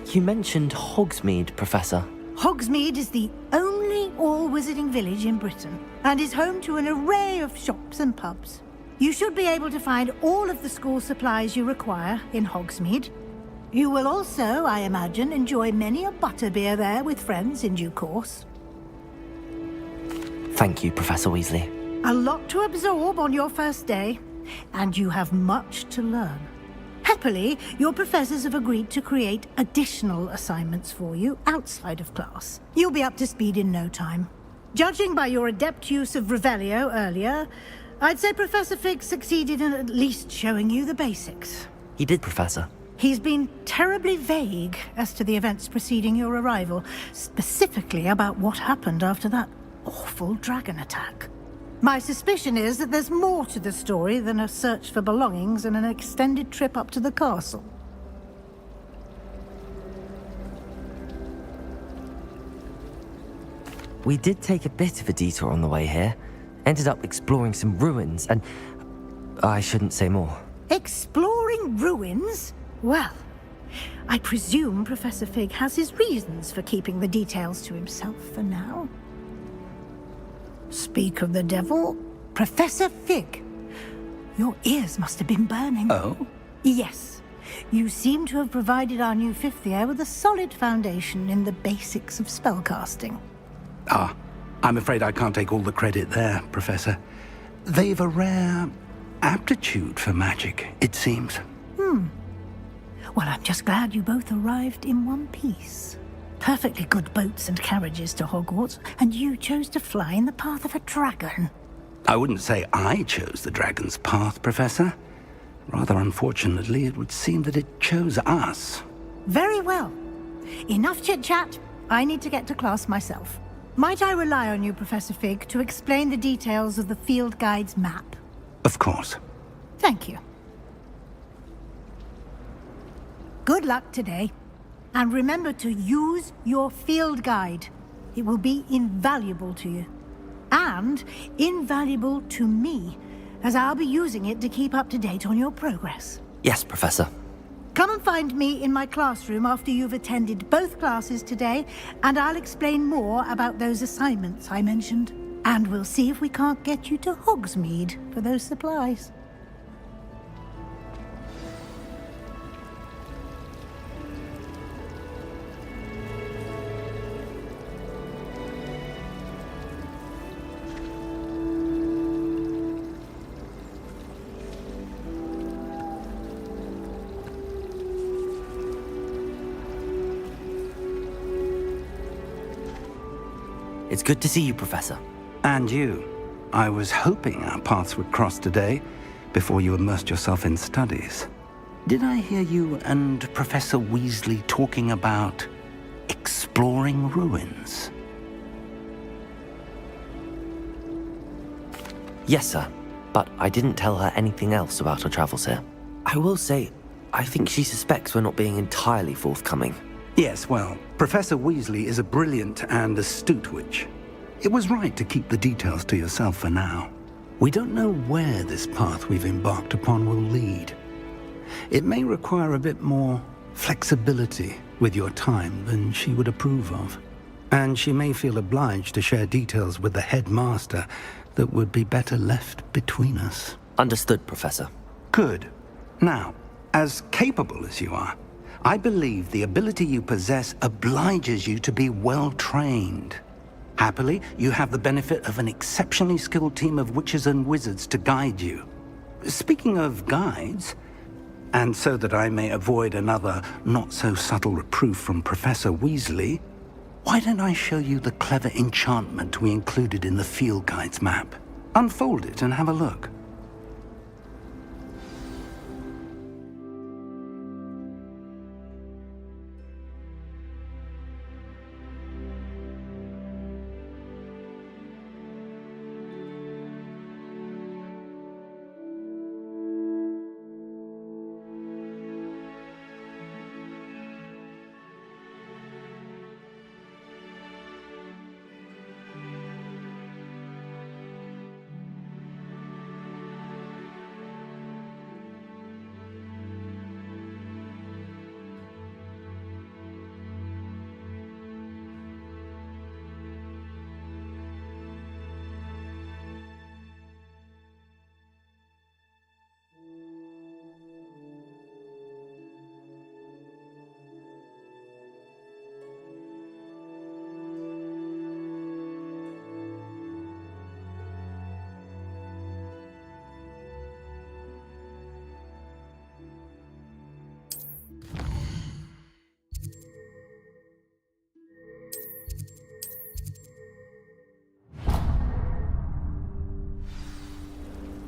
You mentioned Hogsmeade, Professor.
Hogsmeade is the only all-wizarding village in Britain and is home to an array of shops and pubs. You should be able to find all of the school supplies you require in Hogsmeade. You will also, I imagine, enjoy many a butterbeer there with friends in due course.
Thank you, Professor Weasley.
A lot to absorb on your first day, and you have much to learn. Happily, your professors have agreed to create additional assignments for you outside of class. You'll be up to speed in no time. Judging by your adept use of Revelio earlier, I'd say Professor Fig succeeded in at least showing you the basics.
He did, Professor.
He's been terribly vague as to the events preceding your arrival, specifically about what happened after that awful dragon attack. My suspicion is that there's more to the story than a search for belongings and an extended trip up to the castle.
We did take a bit of a detour on the way here. Ended up exploring some ruins and... I shouldn't say more.
Exploring ruins? Well, I presume Professor Fig has his reasons for keeping the details to himself for now. Speak of the devil, Professor Fig. Your ears must have been burning.
Oh?
Yes. You seem to have provided our new fifth year with a solid foundation in the basics of spellcasting.
Ah, I'm afraid I can't take all the credit there, Professor. They've a rare aptitude for magic, it seems.
Well, I'm just glad you both arrived in one piece. Perfectly good boats and carriages to Hogwarts, and you chose to fly in the path of a dragon.
I wouldn't say I chose the dragon's path, Professor. Rather unfortunately, it would seem that it chose us.
Very well. Enough chit-chat. I need to get to class myself. Might I rely on you, Professor Fig, to explain the details of the field guide's map?
Of course.
Thank you. Good luck today. And remember to use your field guide. It will be invaluable to you. And invaluable to me, as I'll be using it to keep up to date on your progress.
Yes, Professor.
Come and find me in my classroom after you've attended both classes today, and I'll explain more about those assignments I mentioned. And we'll see if we can't get you to Hogsmeade for those supplies.
It's good to see you, Professor.
And you. I was hoping our paths would cross today, before you immersed yourself in studies. Did I hear you and Professor Weasley talking about exploring ruins?
Yes, sir. But I didn't tell her anything else about our travels here. I will say, I think she suspects we're not being entirely forthcoming.
Yes, well, Professor Weasley is a brilliant and astute witch. It was right to keep the details to yourself for now. We don't know where this path we've embarked upon will lead. It may require a bit more flexibility with your time than she would approve of. And she may feel obliged to share details with the headmaster that would be better left between us.
Understood, Professor.
Good. Now, as capable as you are, I believe the ability you possess obliges you to be well trained. Happily, you have the benefit of an exceptionally skilled team of witches and wizards to guide you. Speaking of guides, and so that I may avoid another not-so-subtle reproof from Professor Weasley, why don't I show you the clever enchantment we included in the field guide's map? Unfold it and have a look.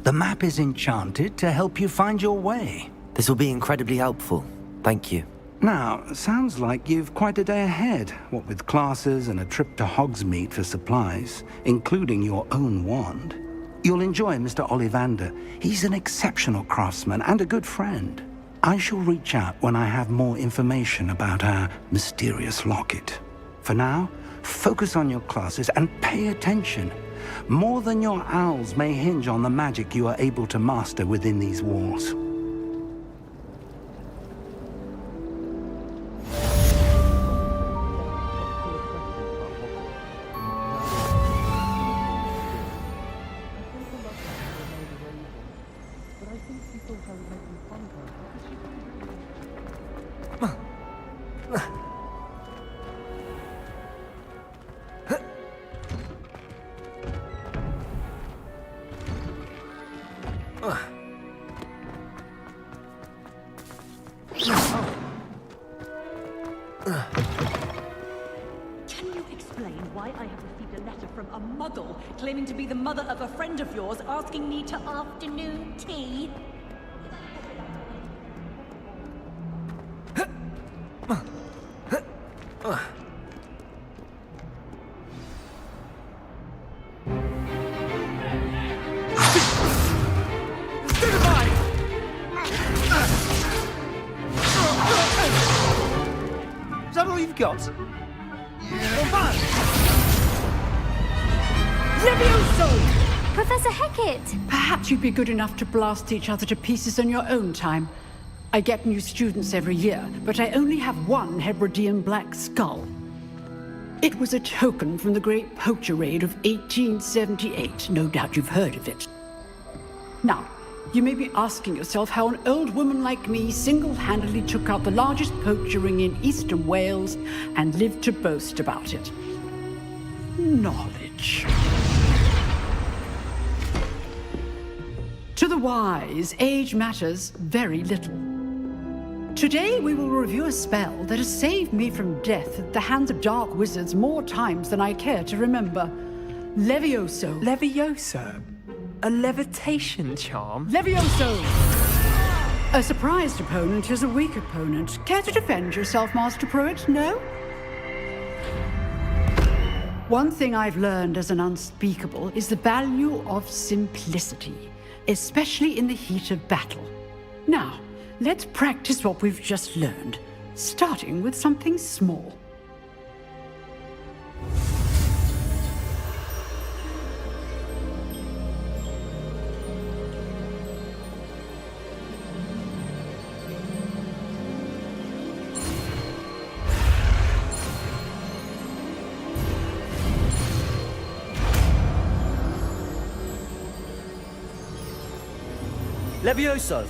The map is enchanted to help you find your way.
This will be incredibly helpful. Thank you.
Now, sounds like you've quite a day ahead, what with classes and a trip to Hogsmeade for supplies, including your own wand. You'll enjoy Mr. Ollivander. He's an exceptional craftsman and a good friend. I shall reach out when I have more information about our mysterious locket. For now, focus on your classes and pay attention. More than your owls may hinge on the magic you are able to master within these walls.
Can you explain why I have received a letter from a muggle claiming to be the mother of a friend of yours asking me to afternoon tea?
Is that all you've got?
Levioso!
Professor Hecat!
Perhaps you'd be good enough to blast each other to pieces in your own time. I get new students every year, but I only have one Hebridean black skull. It was a token from the Great Poacher Raid of 1878. No doubt you've heard of it. Now, you may be asking yourself how an old woman like me single-handedly took out the largest poacher ring in eastern Wales and lived to boast about it. Knowledge. To the wise, age matters very little. Today we will review a spell that has saved me from death at the hands of dark wizards more times than I care to remember. Levioso.
Levioso? A levitation charm?
Levioso! A surprised opponent is a weak opponent. Care to defend yourself, Master Pruitt? No? One thing I've learned as an unspeakable is the value of simplicity, especially in the heat of battle. Now, let's practice what we've just learned, starting with something small.
Levioso!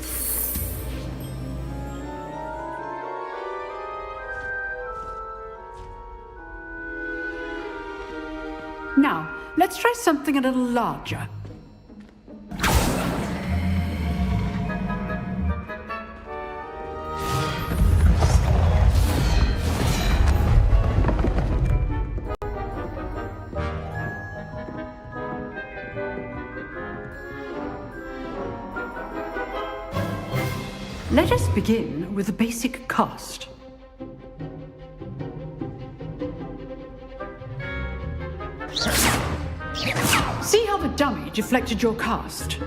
Now, let's try something a little larger. Let us begin with a basic cast. See how the dummy deflected your cast?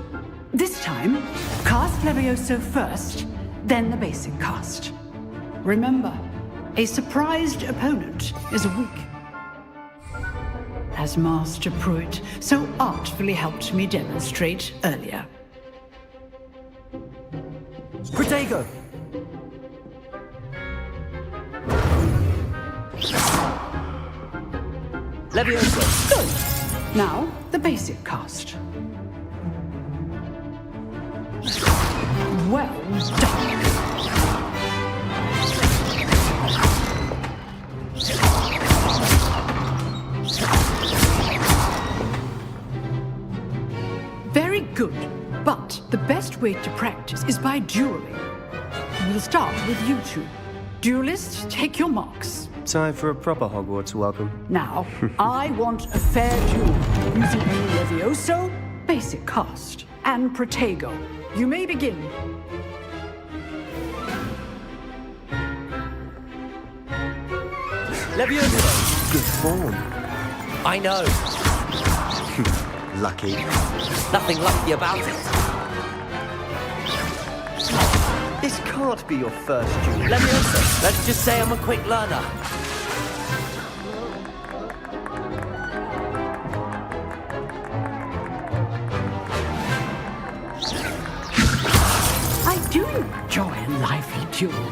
This time, cast Levioso first, then the basic cast. Remember, a surprised opponent is weak. As Master Pruitt so artfully helped me demonstrate earlier.
Protego! Levioso!
Good! Now, the basic cast. Well done! Very good, but the best way to practice is by dueling. We'll start with you two. Duelists, take your marks.
Time for a proper Hogwarts welcome.
Now, I want a fair duel using Levioso, basic cast, and Protego. You may begin.
Levioso!
Good form.
I know.
Lucky.
Nothing lucky about it.
This can't be your first duel.
Levioso, let's just say I'm a quick learner.
I do enjoy a lively duel.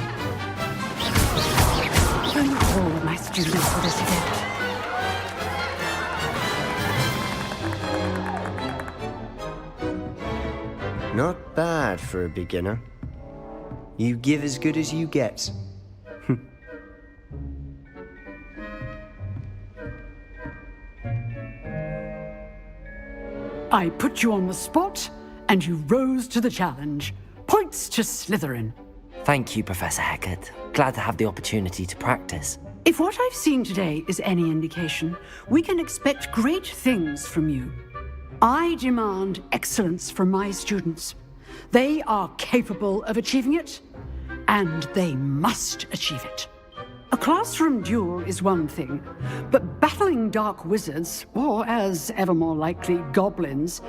Thank all my students for this event.
Not bad for a beginner. You give as good as you get.
I put you on the spot, and you rose to the challenge. Points to Slytherin.
Thank you, Professor Hecat. Glad to have the opportunity to practice.
If what I've seen today is any indication, we can expect great things from you. I demand excellence from my students. They are capable of achieving it, and they must achieve it. A classroom duel is one thing, but battling dark wizards, or as ever more likely, goblins,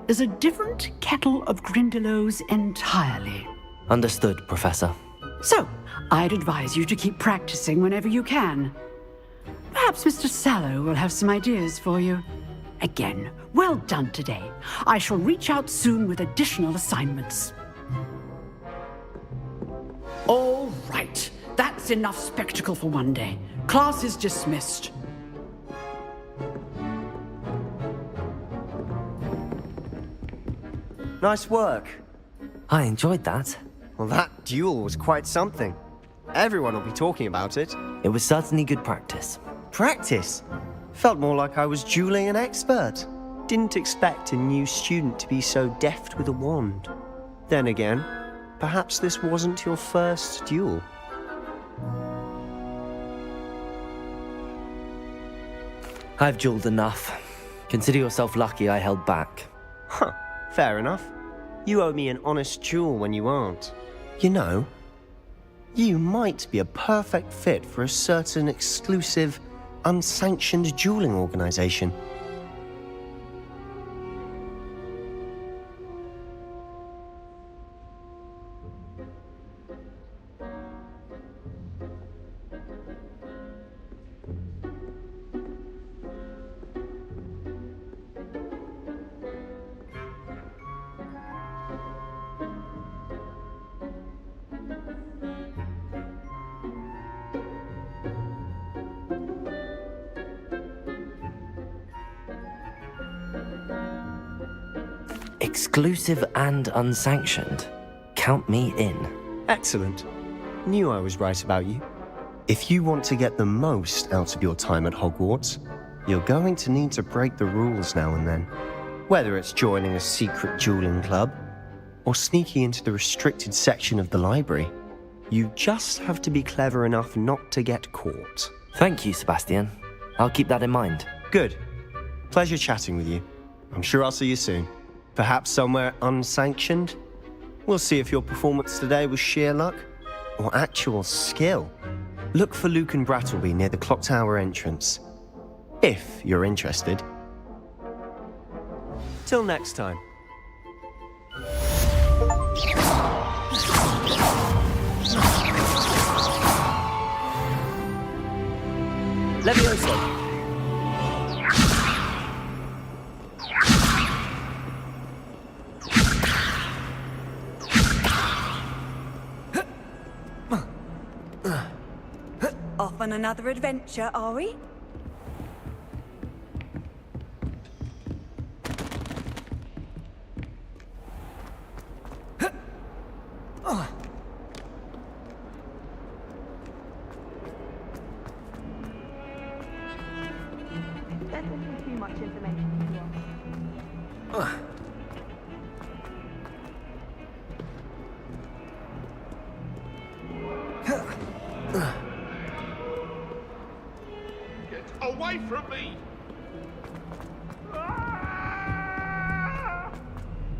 is a different kettle of Grindylows entirely.
Understood, Professor.
So, I'd advise you to keep practicing whenever you can. Perhaps Mr. Sallow will have some ideas for you. Again, well done today. I shall reach out soon with additional assignments. All right. That's enough spectacle for one day. Class is dismissed.
Nice work.
I enjoyed that.
Well, that duel was quite something. Everyone will be talking about it.
It was certainly good practice.
Practice? Felt more like I was dueling an expert. Didn't expect a new student to be so deft with a wand. Then again, perhaps this wasn't your first duel.
I've dueled enough. Consider yourself lucky I held back.
Huh, fair enough. You owe me an honest duel when you aren't. You know, you might be a perfect fit for a certain exclusive, unsanctioned dueling organization.
Exclusive and unsanctioned. Count me in.
Excellent. Knew I was right about you. If you want to get the most out of your time at Hogwarts, you're going to need to break the rules now and then. Whether it's joining a secret dueling club, or sneaking into the restricted section of the library, you just have to be clever enough not to get caught.
Thank you, Sebastian. I'll keep that in mind.
Good. Pleasure chatting with you. I'm sure I'll see you soon. Perhaps somewhere unsanctioned? We'll see if your performance today was sheer luck or actual skill. Look for Luke and Brattleby near the clock tower entrance, if you're interested. Till next time.
Levioso.
Off on another adventure, are we?
That isn't too much information.
Away from me!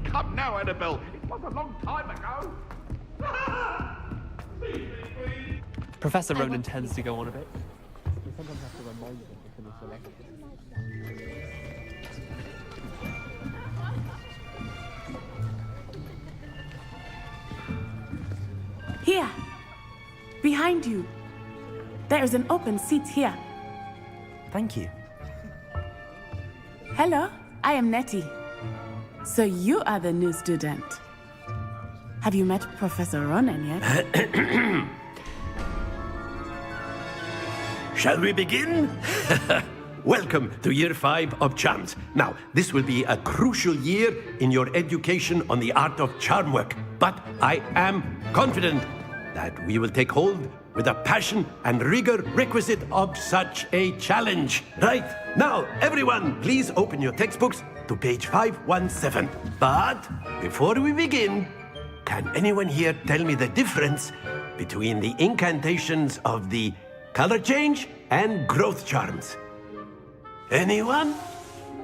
Come now, Annabelle. It was a long time ago.
Professor Ronan tends to go on a bit. We sometimes have to remind them to finish the lecture.
Here! Behind you! There is an open seat here.
Thank you.
Hello, I am Nettie. So you are the new student. Have you met Professor Ronan yet?
Shall we begin? Welcome to Year 5 of Charms. Now, this will be a crucial year in your education on the art of charm work. But I am confident that we will take hold with the passion and rigor requisite of such a challenge. Right, now, everyone, please open your textbooks to page 517. But before we begin, can anyone here tell me the difference between the incantations of the color change and growth charms? Anyone?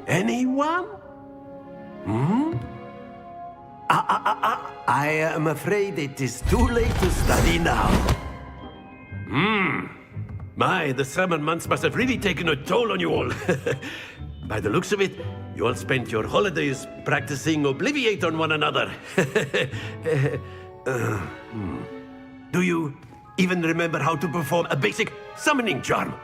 Anyone? I am afraid it is too late to study now. My, the summer months must have really taken a toll on you all. By the looks of it, you all spent your holidays practicing Obliviate on one another. Do you even remember how to perform a basic summoning charm?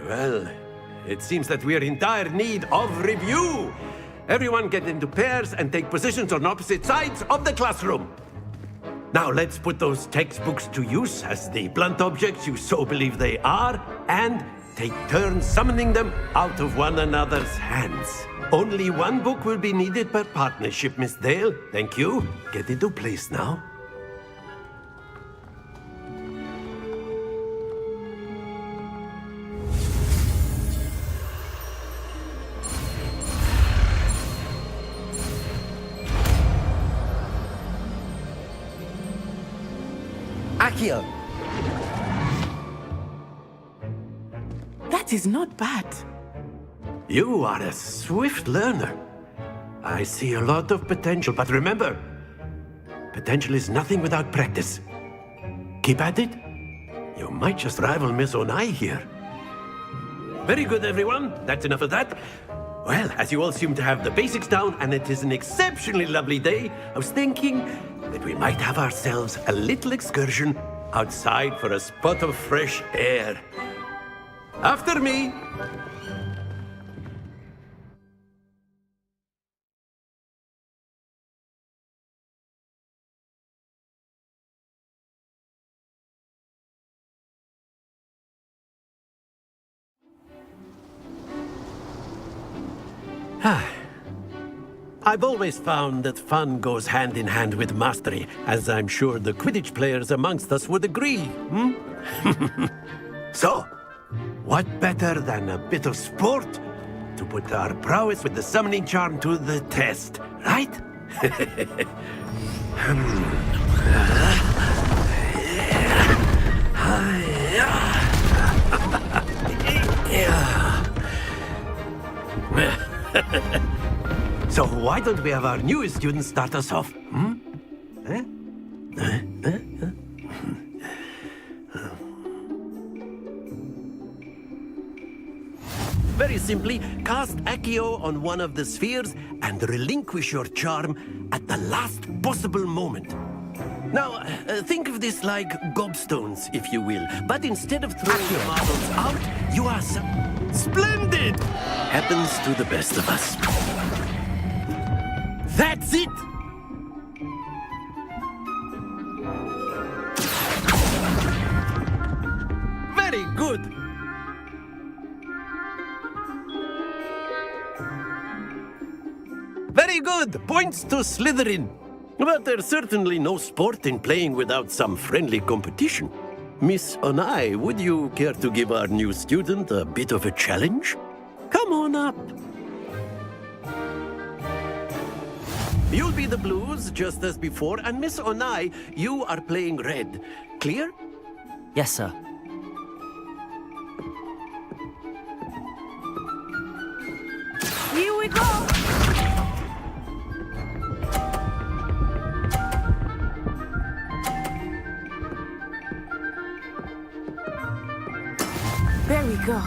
Well, it seems that we are in dire need of review. Everyone get into pairs and take positions on opposite sides of the classroom. Now let's put those textbooks to use as the blunt objects you so believe they are, and take turns summoning them out of one another's hands. Only one book will be needed per partnership, Miss Dale. Thank you. Get into place now.
Accio!
That is not bad.
You are a swift learner. I see a lot of potential, but remember, potential is nothing without practice. Keep at it. You might just rival Miss Onai here. Very good, everyone. That's enough of that. Well, as you all seem to have the basics down, and it is an exceptionally lovely day, I was thinking that we might have ourselves a little excursion outside for a spot of fresh air. After me. I've always found that fun goes hand in hand with mastery, as I'm sure the Quidditch players amongst us would agree, So, what better than a bit of sport to put our prowess with the summoning charm to the test, right? So why don't we have our newest student start us off? Very simply, cast Accio on one of the spheres and relinquish your charm at the last possible moment. Now, think of this like gobstones, if you will. But instead of throwing the marbles out, you are splendid! Happens to the best of us. That's it! Very good! Very good! Points to Slytherin. But there's certainly no sport in playing without some friendly competition. Miss Onai, would you care to give our new student a bit of a challenge? Come on up. You'll be the blues, just as before, and Miss Onai, you are playing red. Clear?
Yes, sir.
Here we go!
There we go.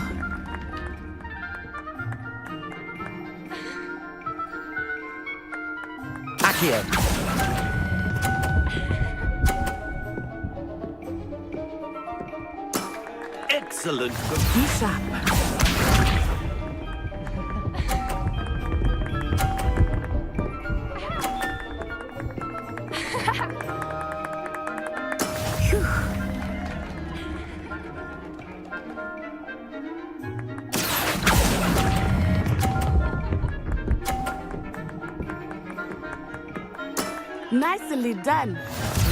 Accio!
Excellent.
Be sharp. Nicely done.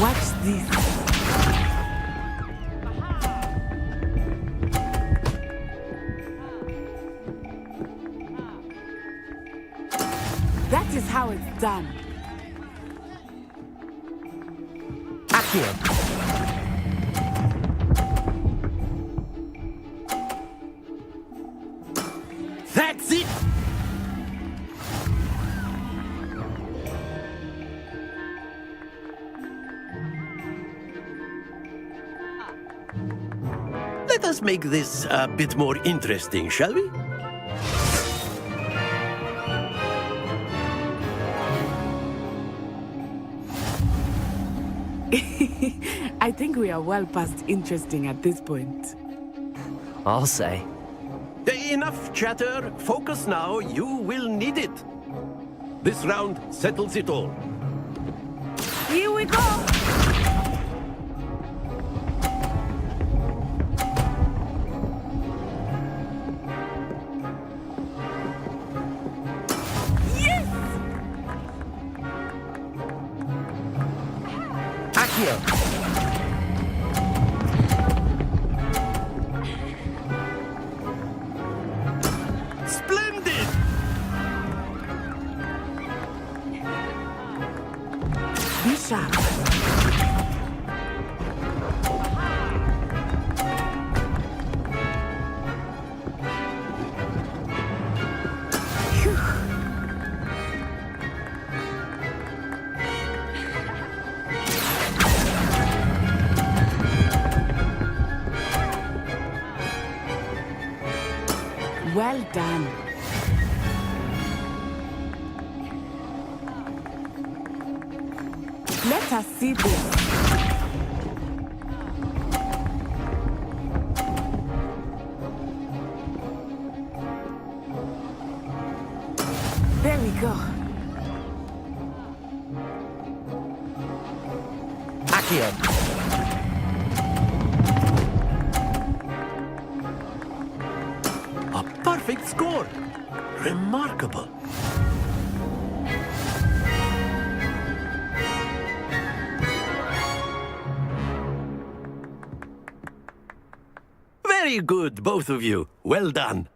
Watch this. That is how it's done.
Accio!
That's it! Let us make this a bit more interesting, shall we?
I think we are well past interesting at this point.
I'll say.
Enough chatter. Focus now. You will need it. This round settles it all.
Here we go!
Accio!
Splendid!
Be sharp. Well done. Let us see this. There we go.
Accio.
A perfect score. Remarkable. Very good, both of you. Well done.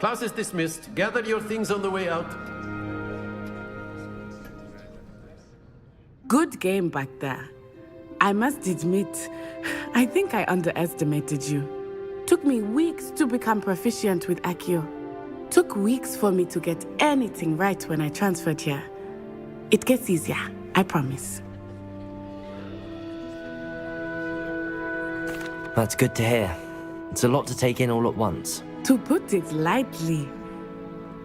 Class is dismissed. Gather your things on the way out.
Good game back there. I must admit, I think I underestimated you. Took me weeks to become proficient with Accio. Took weeks for me to get anything right when I transferred here. It gets easier, I promise.
That's good to hear. It's a lot to take in all at once.
To put it lightly,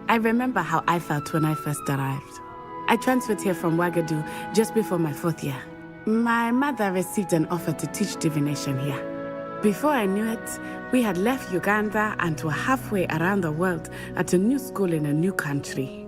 I remember how I felt when I first arrived. I transferred here from Wagadu just before my 4th year. My mother received an offer to teach divination here. Before I knew it, we had left Uganda and were halfway around the world at a new school in a new country.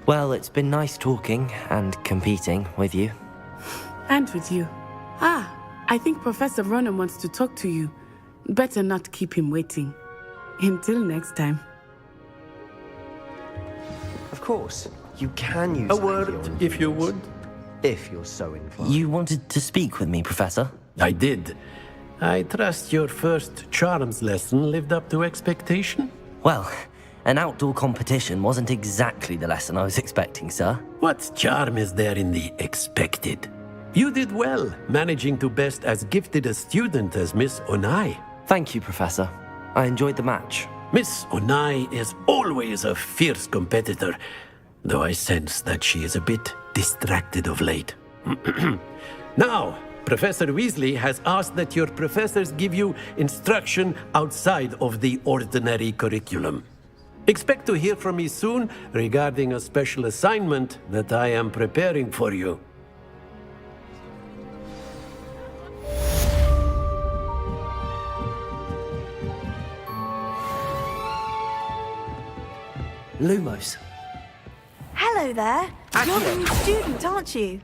Well, it's been nice talking and competing with you.
And with you. I think Professor Ronan wants to talk to you. Better not keep him waiting. Until next time.
Of course, you can use
A word, if you would.
If you're so inclined.
You wanted to speak with me, Professor?
I did. I trust your first charms lesson lived up to expectation?
Well, an outdoor competition wasn't exactly the lesson I was expecting, sir.
What charm is there in the expected? You did well, managing to best as gifted a student as Miss Onai.
Thank you, Professor. I enjoyed the match.
Miss Onai is always a fierce competitor, though I sense that she is a bit distracted of late. Now, Professor Weasley has asked that your professors give you instruction outside of the ordinary curriculum. Expect to hear from me soon regarding a special assignment that I am preparing for you.
Lumos.
Hello there. You're the new student, aren't you?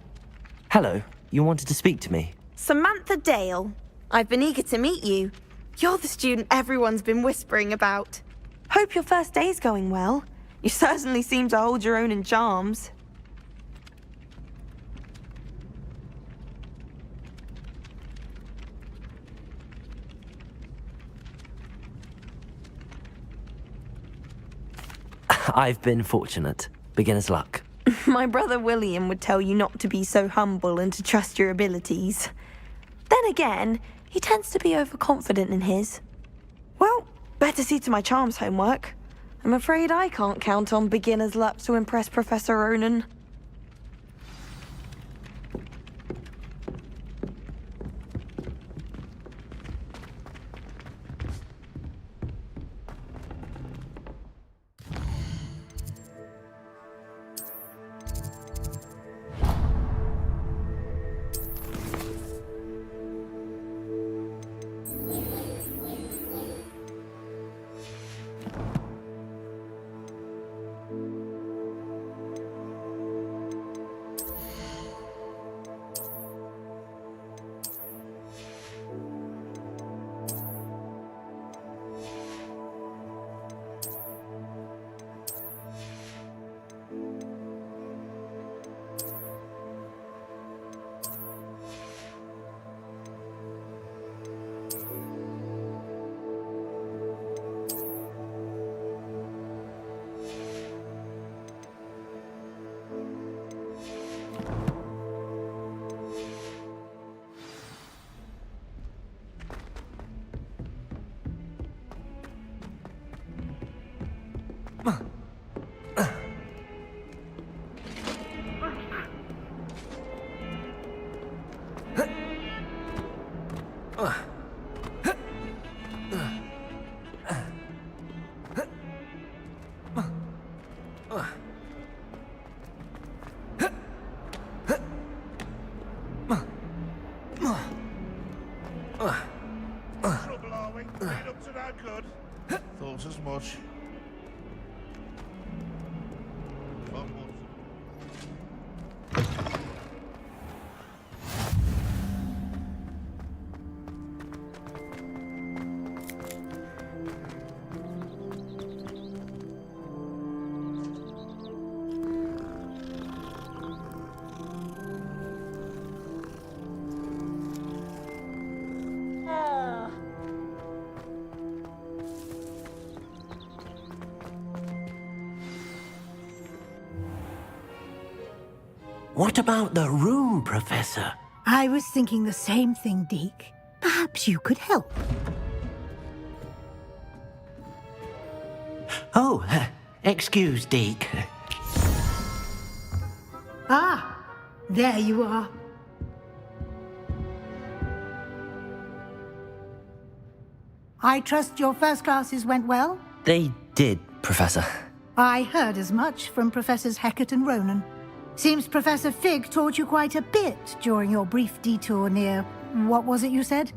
Hello. You wanted to speak to me?
Samantha Dale. I've been eager to meet you. You're the student everyone's been whispering about. Hope your first day's going well. You certainly seem to hold your own in charms.
I've been fortunate. Beginner's luck.
My brother William would tell you not to be so humble and to trust your abilities. Then again, he tends to be overconfident in his. Well, better see to my charms homework. I'm afraid I can't count on beginner's luck to impress Professor Ronan.
Thought as much.
What about the room, Professor?
I was thinking the same thing, Deke. Perhaps you could help.
Oh, excuse, Deke.
Ah, there you are. I trust your first classes went well?
They did, Professor.
I heard as much from Professors Hecat and Ronan. Seems Professor Fig taught you quite a bit during your brief detour near... what was it you said?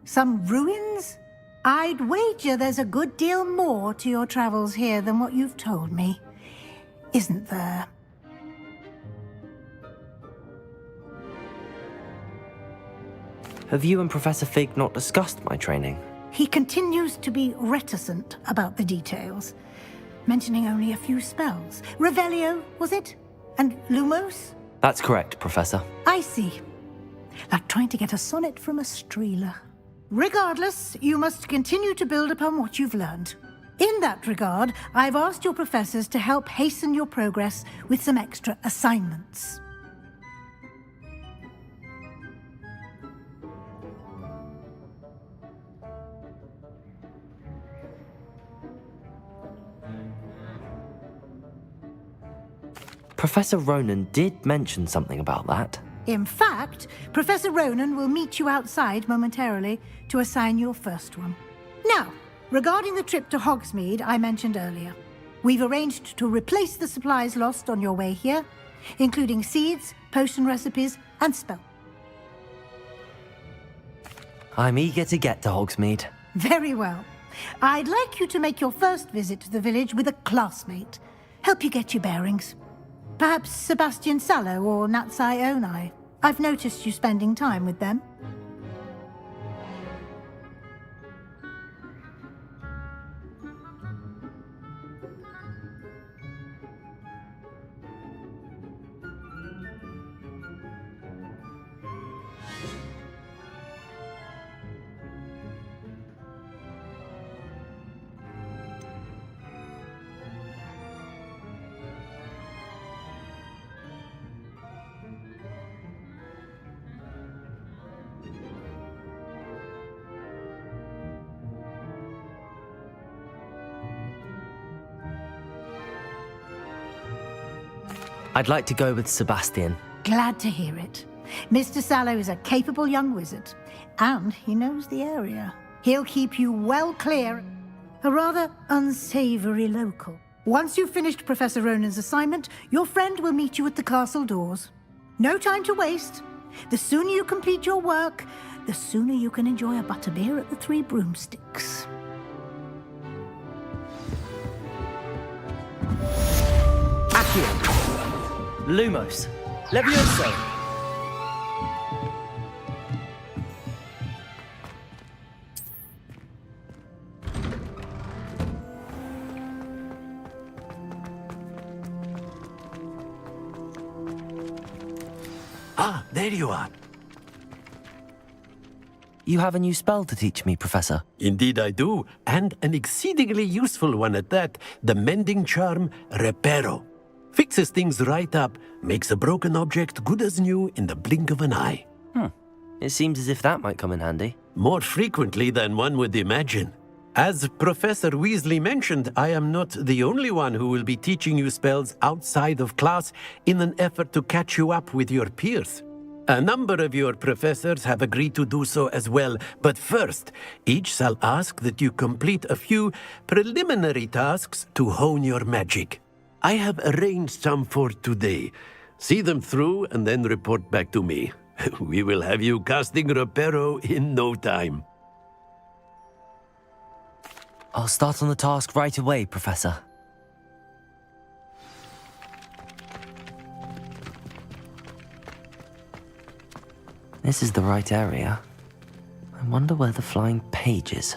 Some ruins? I'd wager there's a good deal more to your travels here than what you've told me. Isn't there?
Have you and Professor Fig not discussed my training?
He continues to be reticent about the details, mentioning only a few spells. Revelio, was it? And Lumos?
That's correct, Professor.
I see. Like trying to get a sonnet from a streeler. Regardless, you must continue to build upon what you've learned. In that regard, I've asked your professors to help hasten your progress with some extra assignments.
Professor Ronan did mention something about that.
In fact, Professor Ronan will meet you outside momentarily to assign your first one. Now, regarding the trip to Hogsmeade I mentioned earlier, we've arranged to replace the supplies lost on your way here, including seeds, potion recipes, and spell.
I'm eager to get to Hogsmeade.
Very well. I'd like you to make your first visit to the village with a classmate. Help you get your bearings. Perhaps Sebastian Sallow or Natsai Onai. I've noticed you spending time with them.
I'd like to go with Sebastian.
Glad to hear it. Mr. Sallow is a capable young wizard, and he knows the area. He'll keep you well clear, a rather unsavory local. Once you've finished Professor Ronan's assignment, your friend will meet you at the castle doors. No time to waste. The sooner you complete your work, the sooner you can enjoy a butterbeer at the Three Broomsticks.
Accio! Lumos! Levioso!
Ah, there you are.
You have a new spell to teach me, Professor.
Indeed I do, and an exceedingly useful one at that, the mending charm Reparo. Fixes things right up, makes a broken object good as new in the blink of an eye.
It seems as if that might come in handy.
More frequently than one would imagine. As Professor Weasley mentioned, I am not the only one who will be teaching you spells outside of class in an effort to catch you up with your peers. A number of your professors have agreed to do so as well, but first, each shall ask that you complete a few preliminary tasks to hone your magic. I have arranged some for today. See them through and then report back to me. We will have you casting Reparo in no time.
I'll start on the task right away, Professor. This is the right area. I wonder where the flying page is.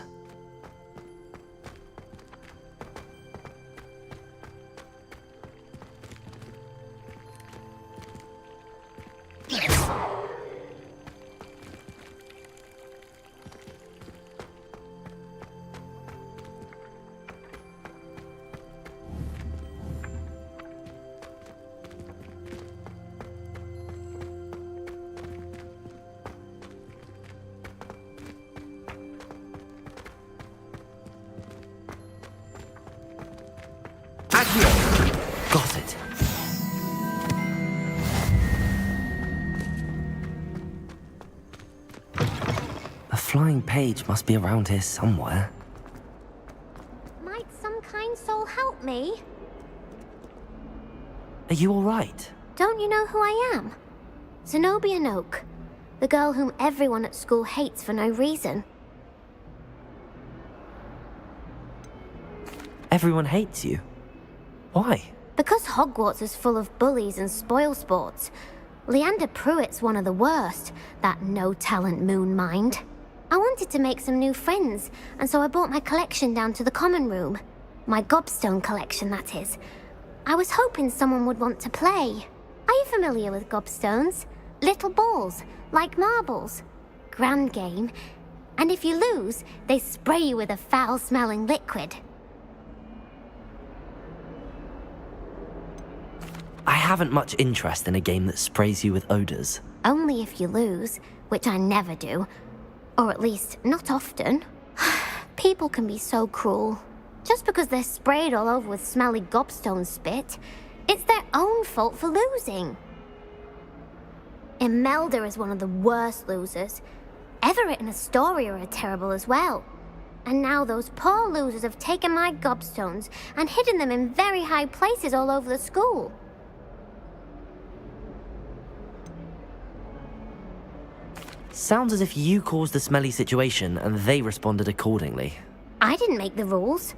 Got it. A flying page must be around here somewhere.
Might some kind soul help me?
Are you all right?
Don't you know who I am? Zenobia Noak, the girl whom everyone at school hates for no reason.
Everyone hates you. Why?
Because Hogwarts is full of bullies and spoilsports. Leander Pruitt's one of the worst, that no-talent moon mind. I wanted to make some new friends, and so I brought my collection down to the common room. My gobstone collection, that is. I was hoping someone would want to play. Are you familiar with gobstones? Little balls, like marbles. Grand game. And if you lose, they spray you with a foul-smelling liquid.
I haven't much interest in a game that sprays you with odors.
Only if you lose, which I never do. Or at least, not often. People can be so cruel. Just because they're sprayed all over with smelly gobstone spit, it's their own fault for losing. Imelda is one of the worst losers. Everett and Astoria are terrible as well. And now those poor losers have taken my gobstones and hidden them in very high places all over the school.
Sounds as if you caused the smelly situation and they responded accordingly.
I didn't make the rules.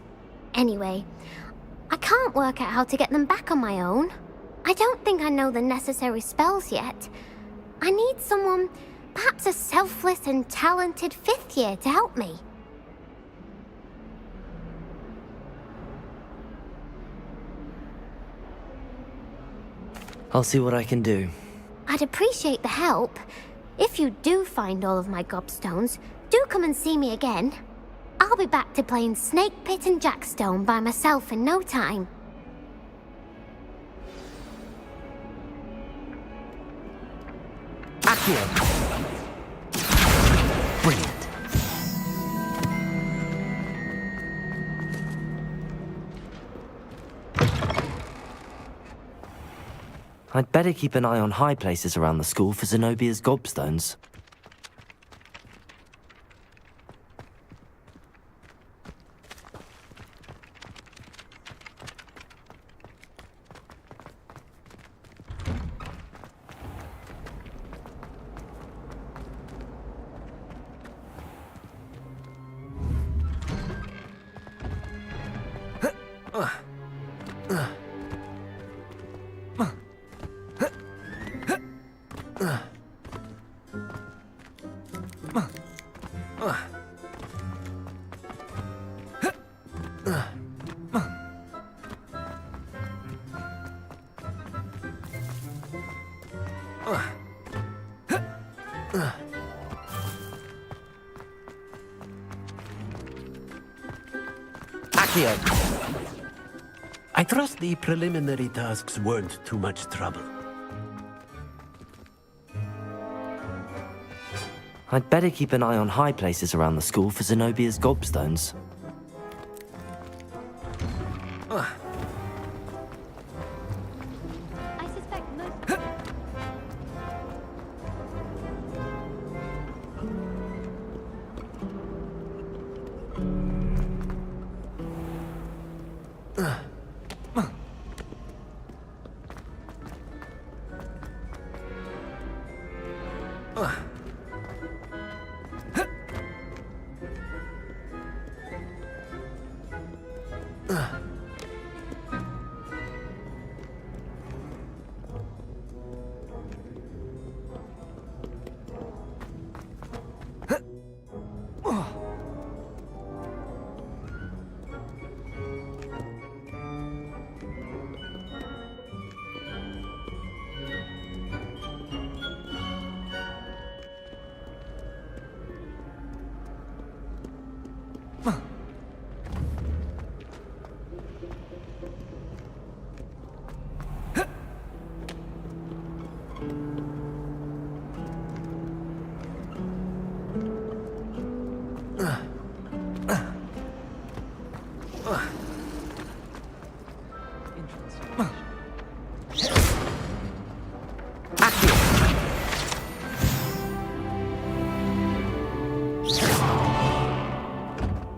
Anyway, I can't work out how to get them back on my own. I don't think I know the necessary spells yet. I need someone, perhaps a selfless and talented 5th year to help me.
I'll see what I can do.
I'd appreciate the help. If you do find all of my gobstones, do come and see me again. I'll be back to playing Snake Pit and Jackstone by myself in no time.
Accio! Brilliant. I'd better keep an eye on high places around the school for Zenobia's gobstones.
I trust the preliminary tasks weren't too much trouble.
I'd better keep an eye on high places around the school for Zenobia's gobstones.
I suspect most...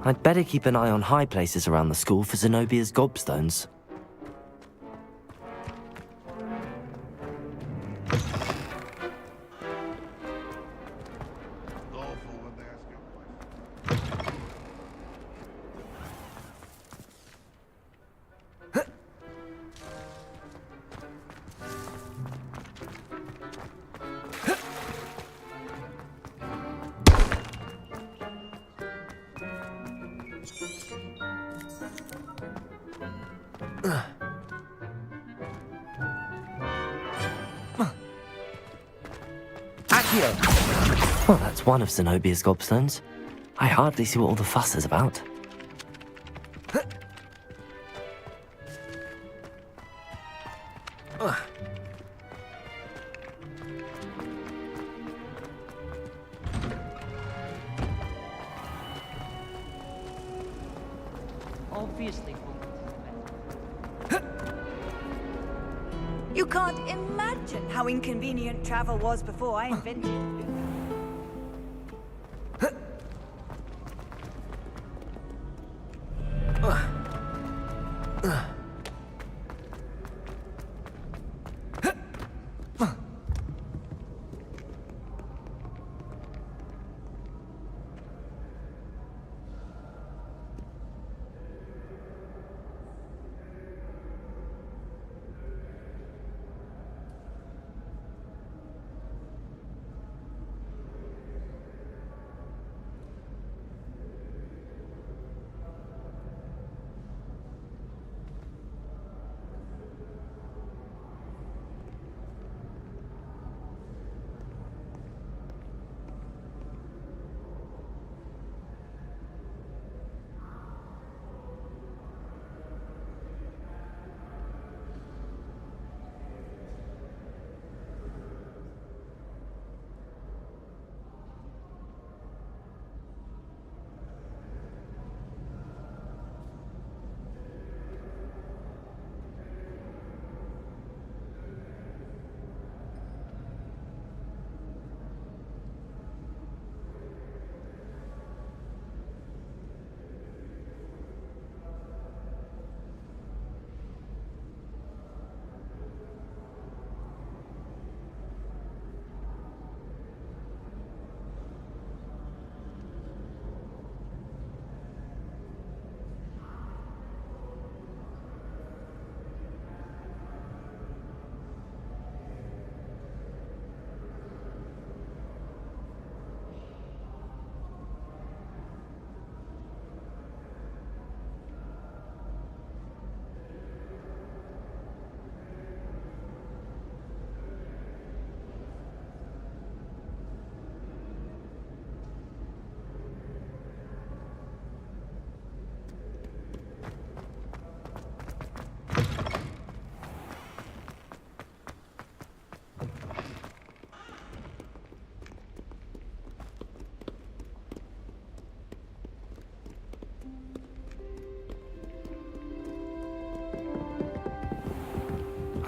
I'd better keep an eye on high places around the school for Zenobia's gobstones. Accio! Well, that's one of Zenobia's gobstones. I hardly see what all the fuss is about.
Obviously,
You can't imagine how inconvenient travel was before I invented it.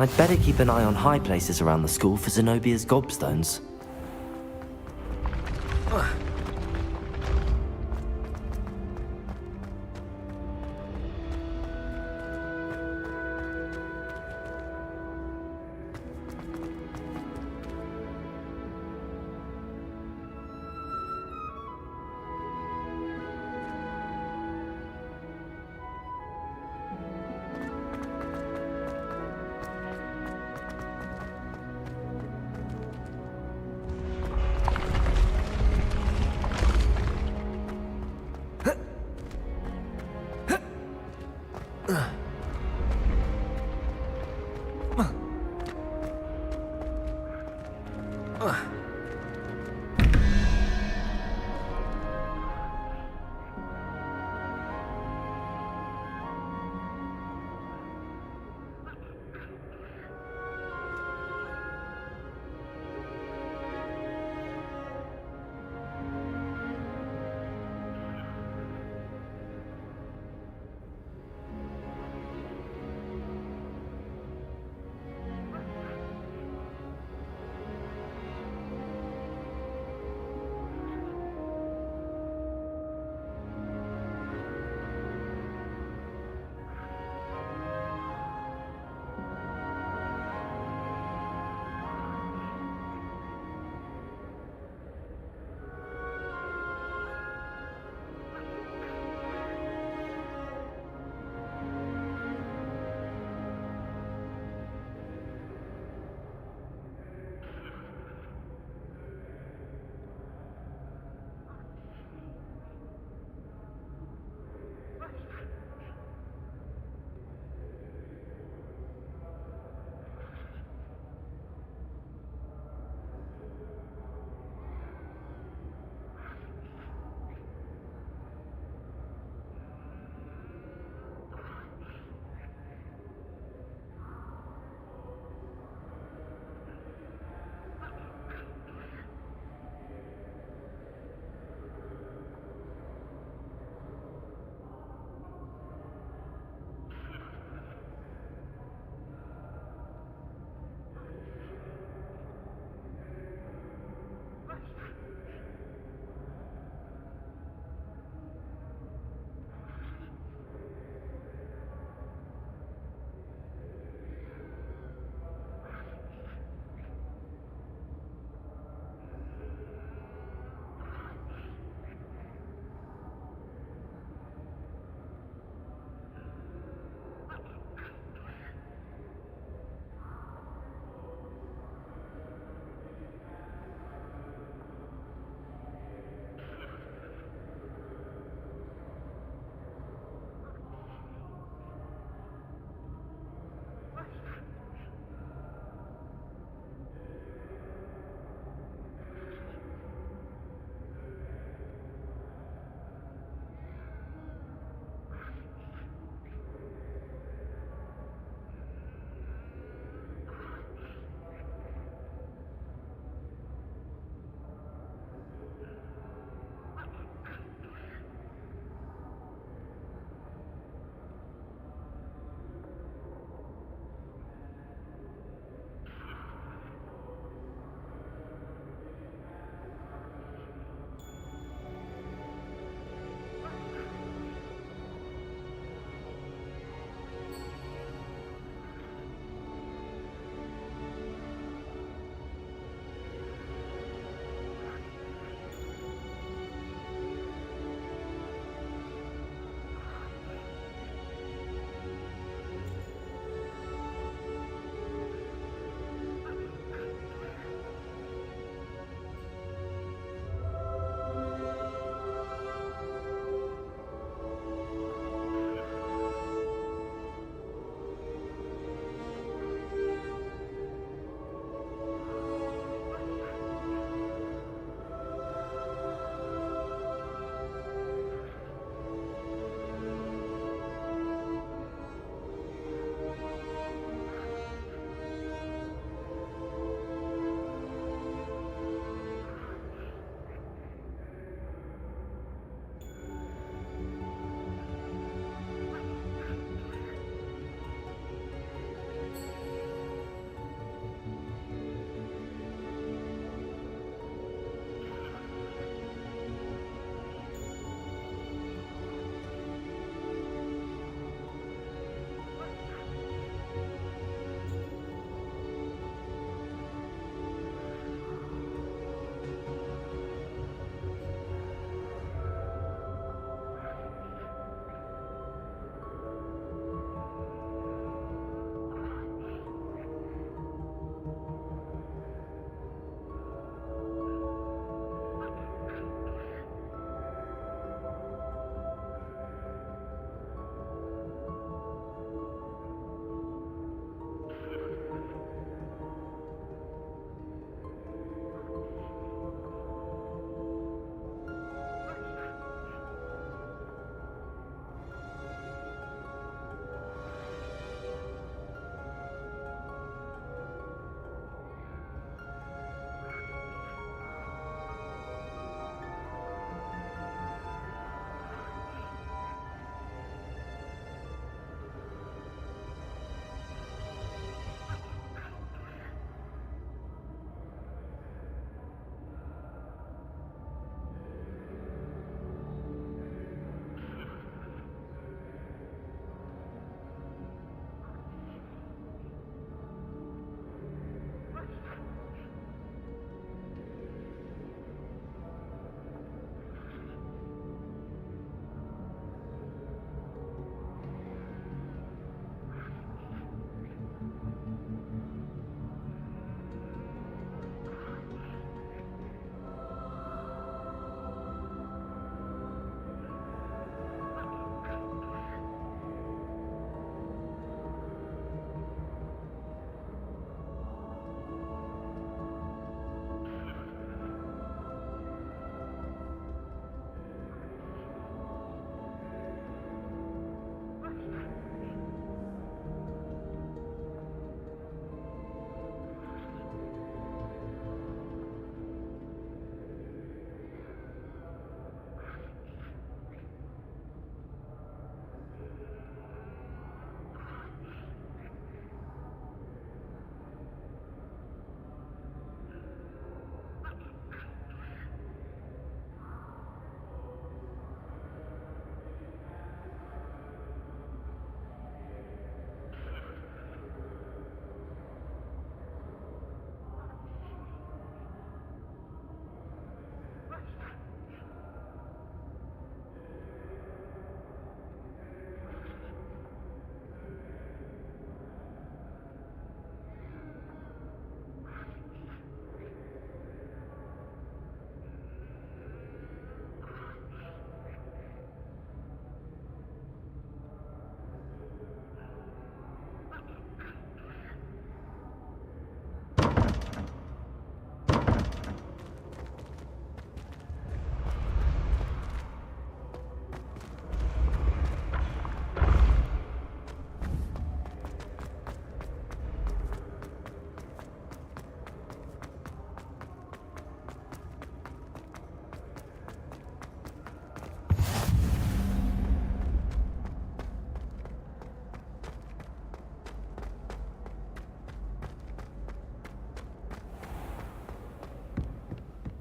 I'd better keep an eye on high places around the school for Zenobia's gobstones.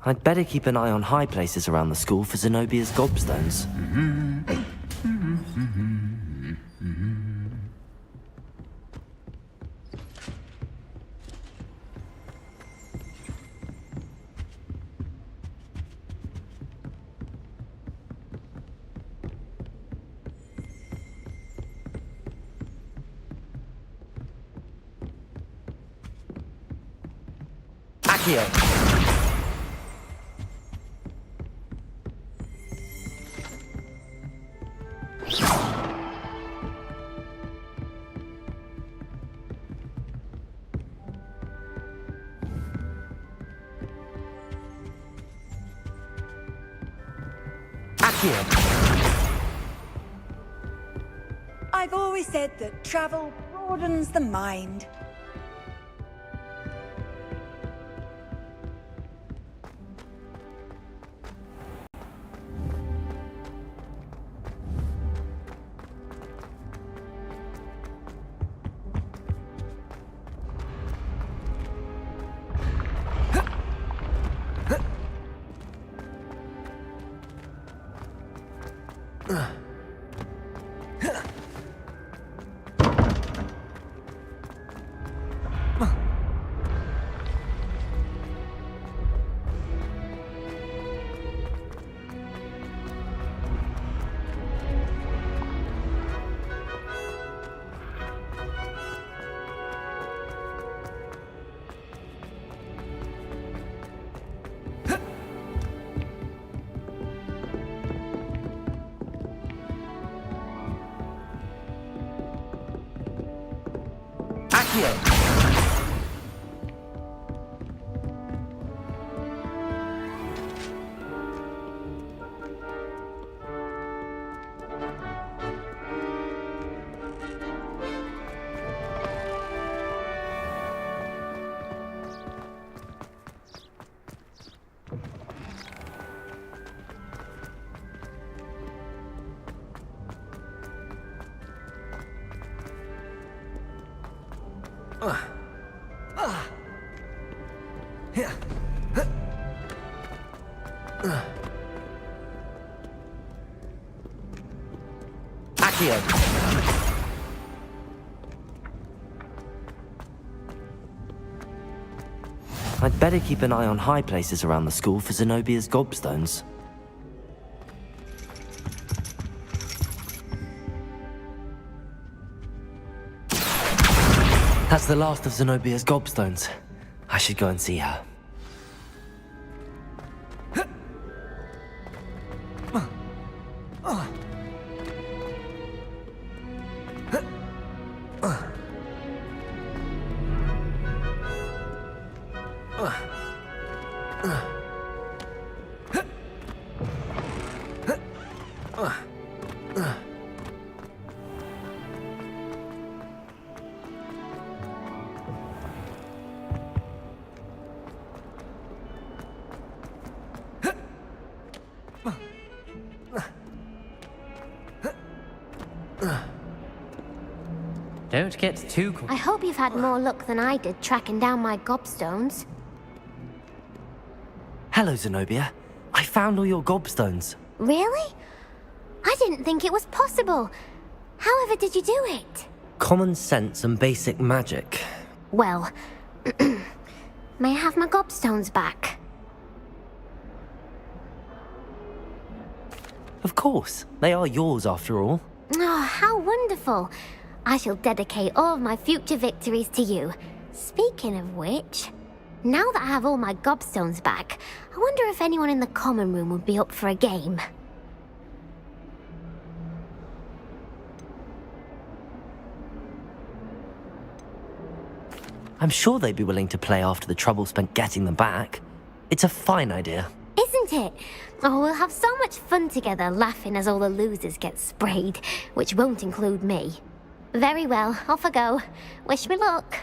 I'd better keep an eye on high places around the school for Zenobia's gobstones. Accio!
I've always said that travel broadens the mind.
I'd better keep an eye on high places around the school for Zenobia's gobstones. That's the last of Zenobia's gobstones. I should go and see her.
Don't get too...
I hope you've had more luck than I did tracking down my gobstones.
Hello, Zenobia. I found all your gobstones.
Really? I didn't think it was possible. However did you do it?
Common sense and basic magic.
Well, may I have my gobstones back?
Of course. They are yours after all.
Oh, how wonderful. I shall dedicate all of my future victories to you. Speaking of which, now that I have all my gobstones back, I wonder if anyone in the common room would be up for a game.
I'm sure they'd be willing to play after the trouble spent getting them back. It's a fine idea.
Isn't it? Oh, we'll have so much fun together, laughing as all the losers get sprayed, which won't include me. Very well, off I go. Wish me luck.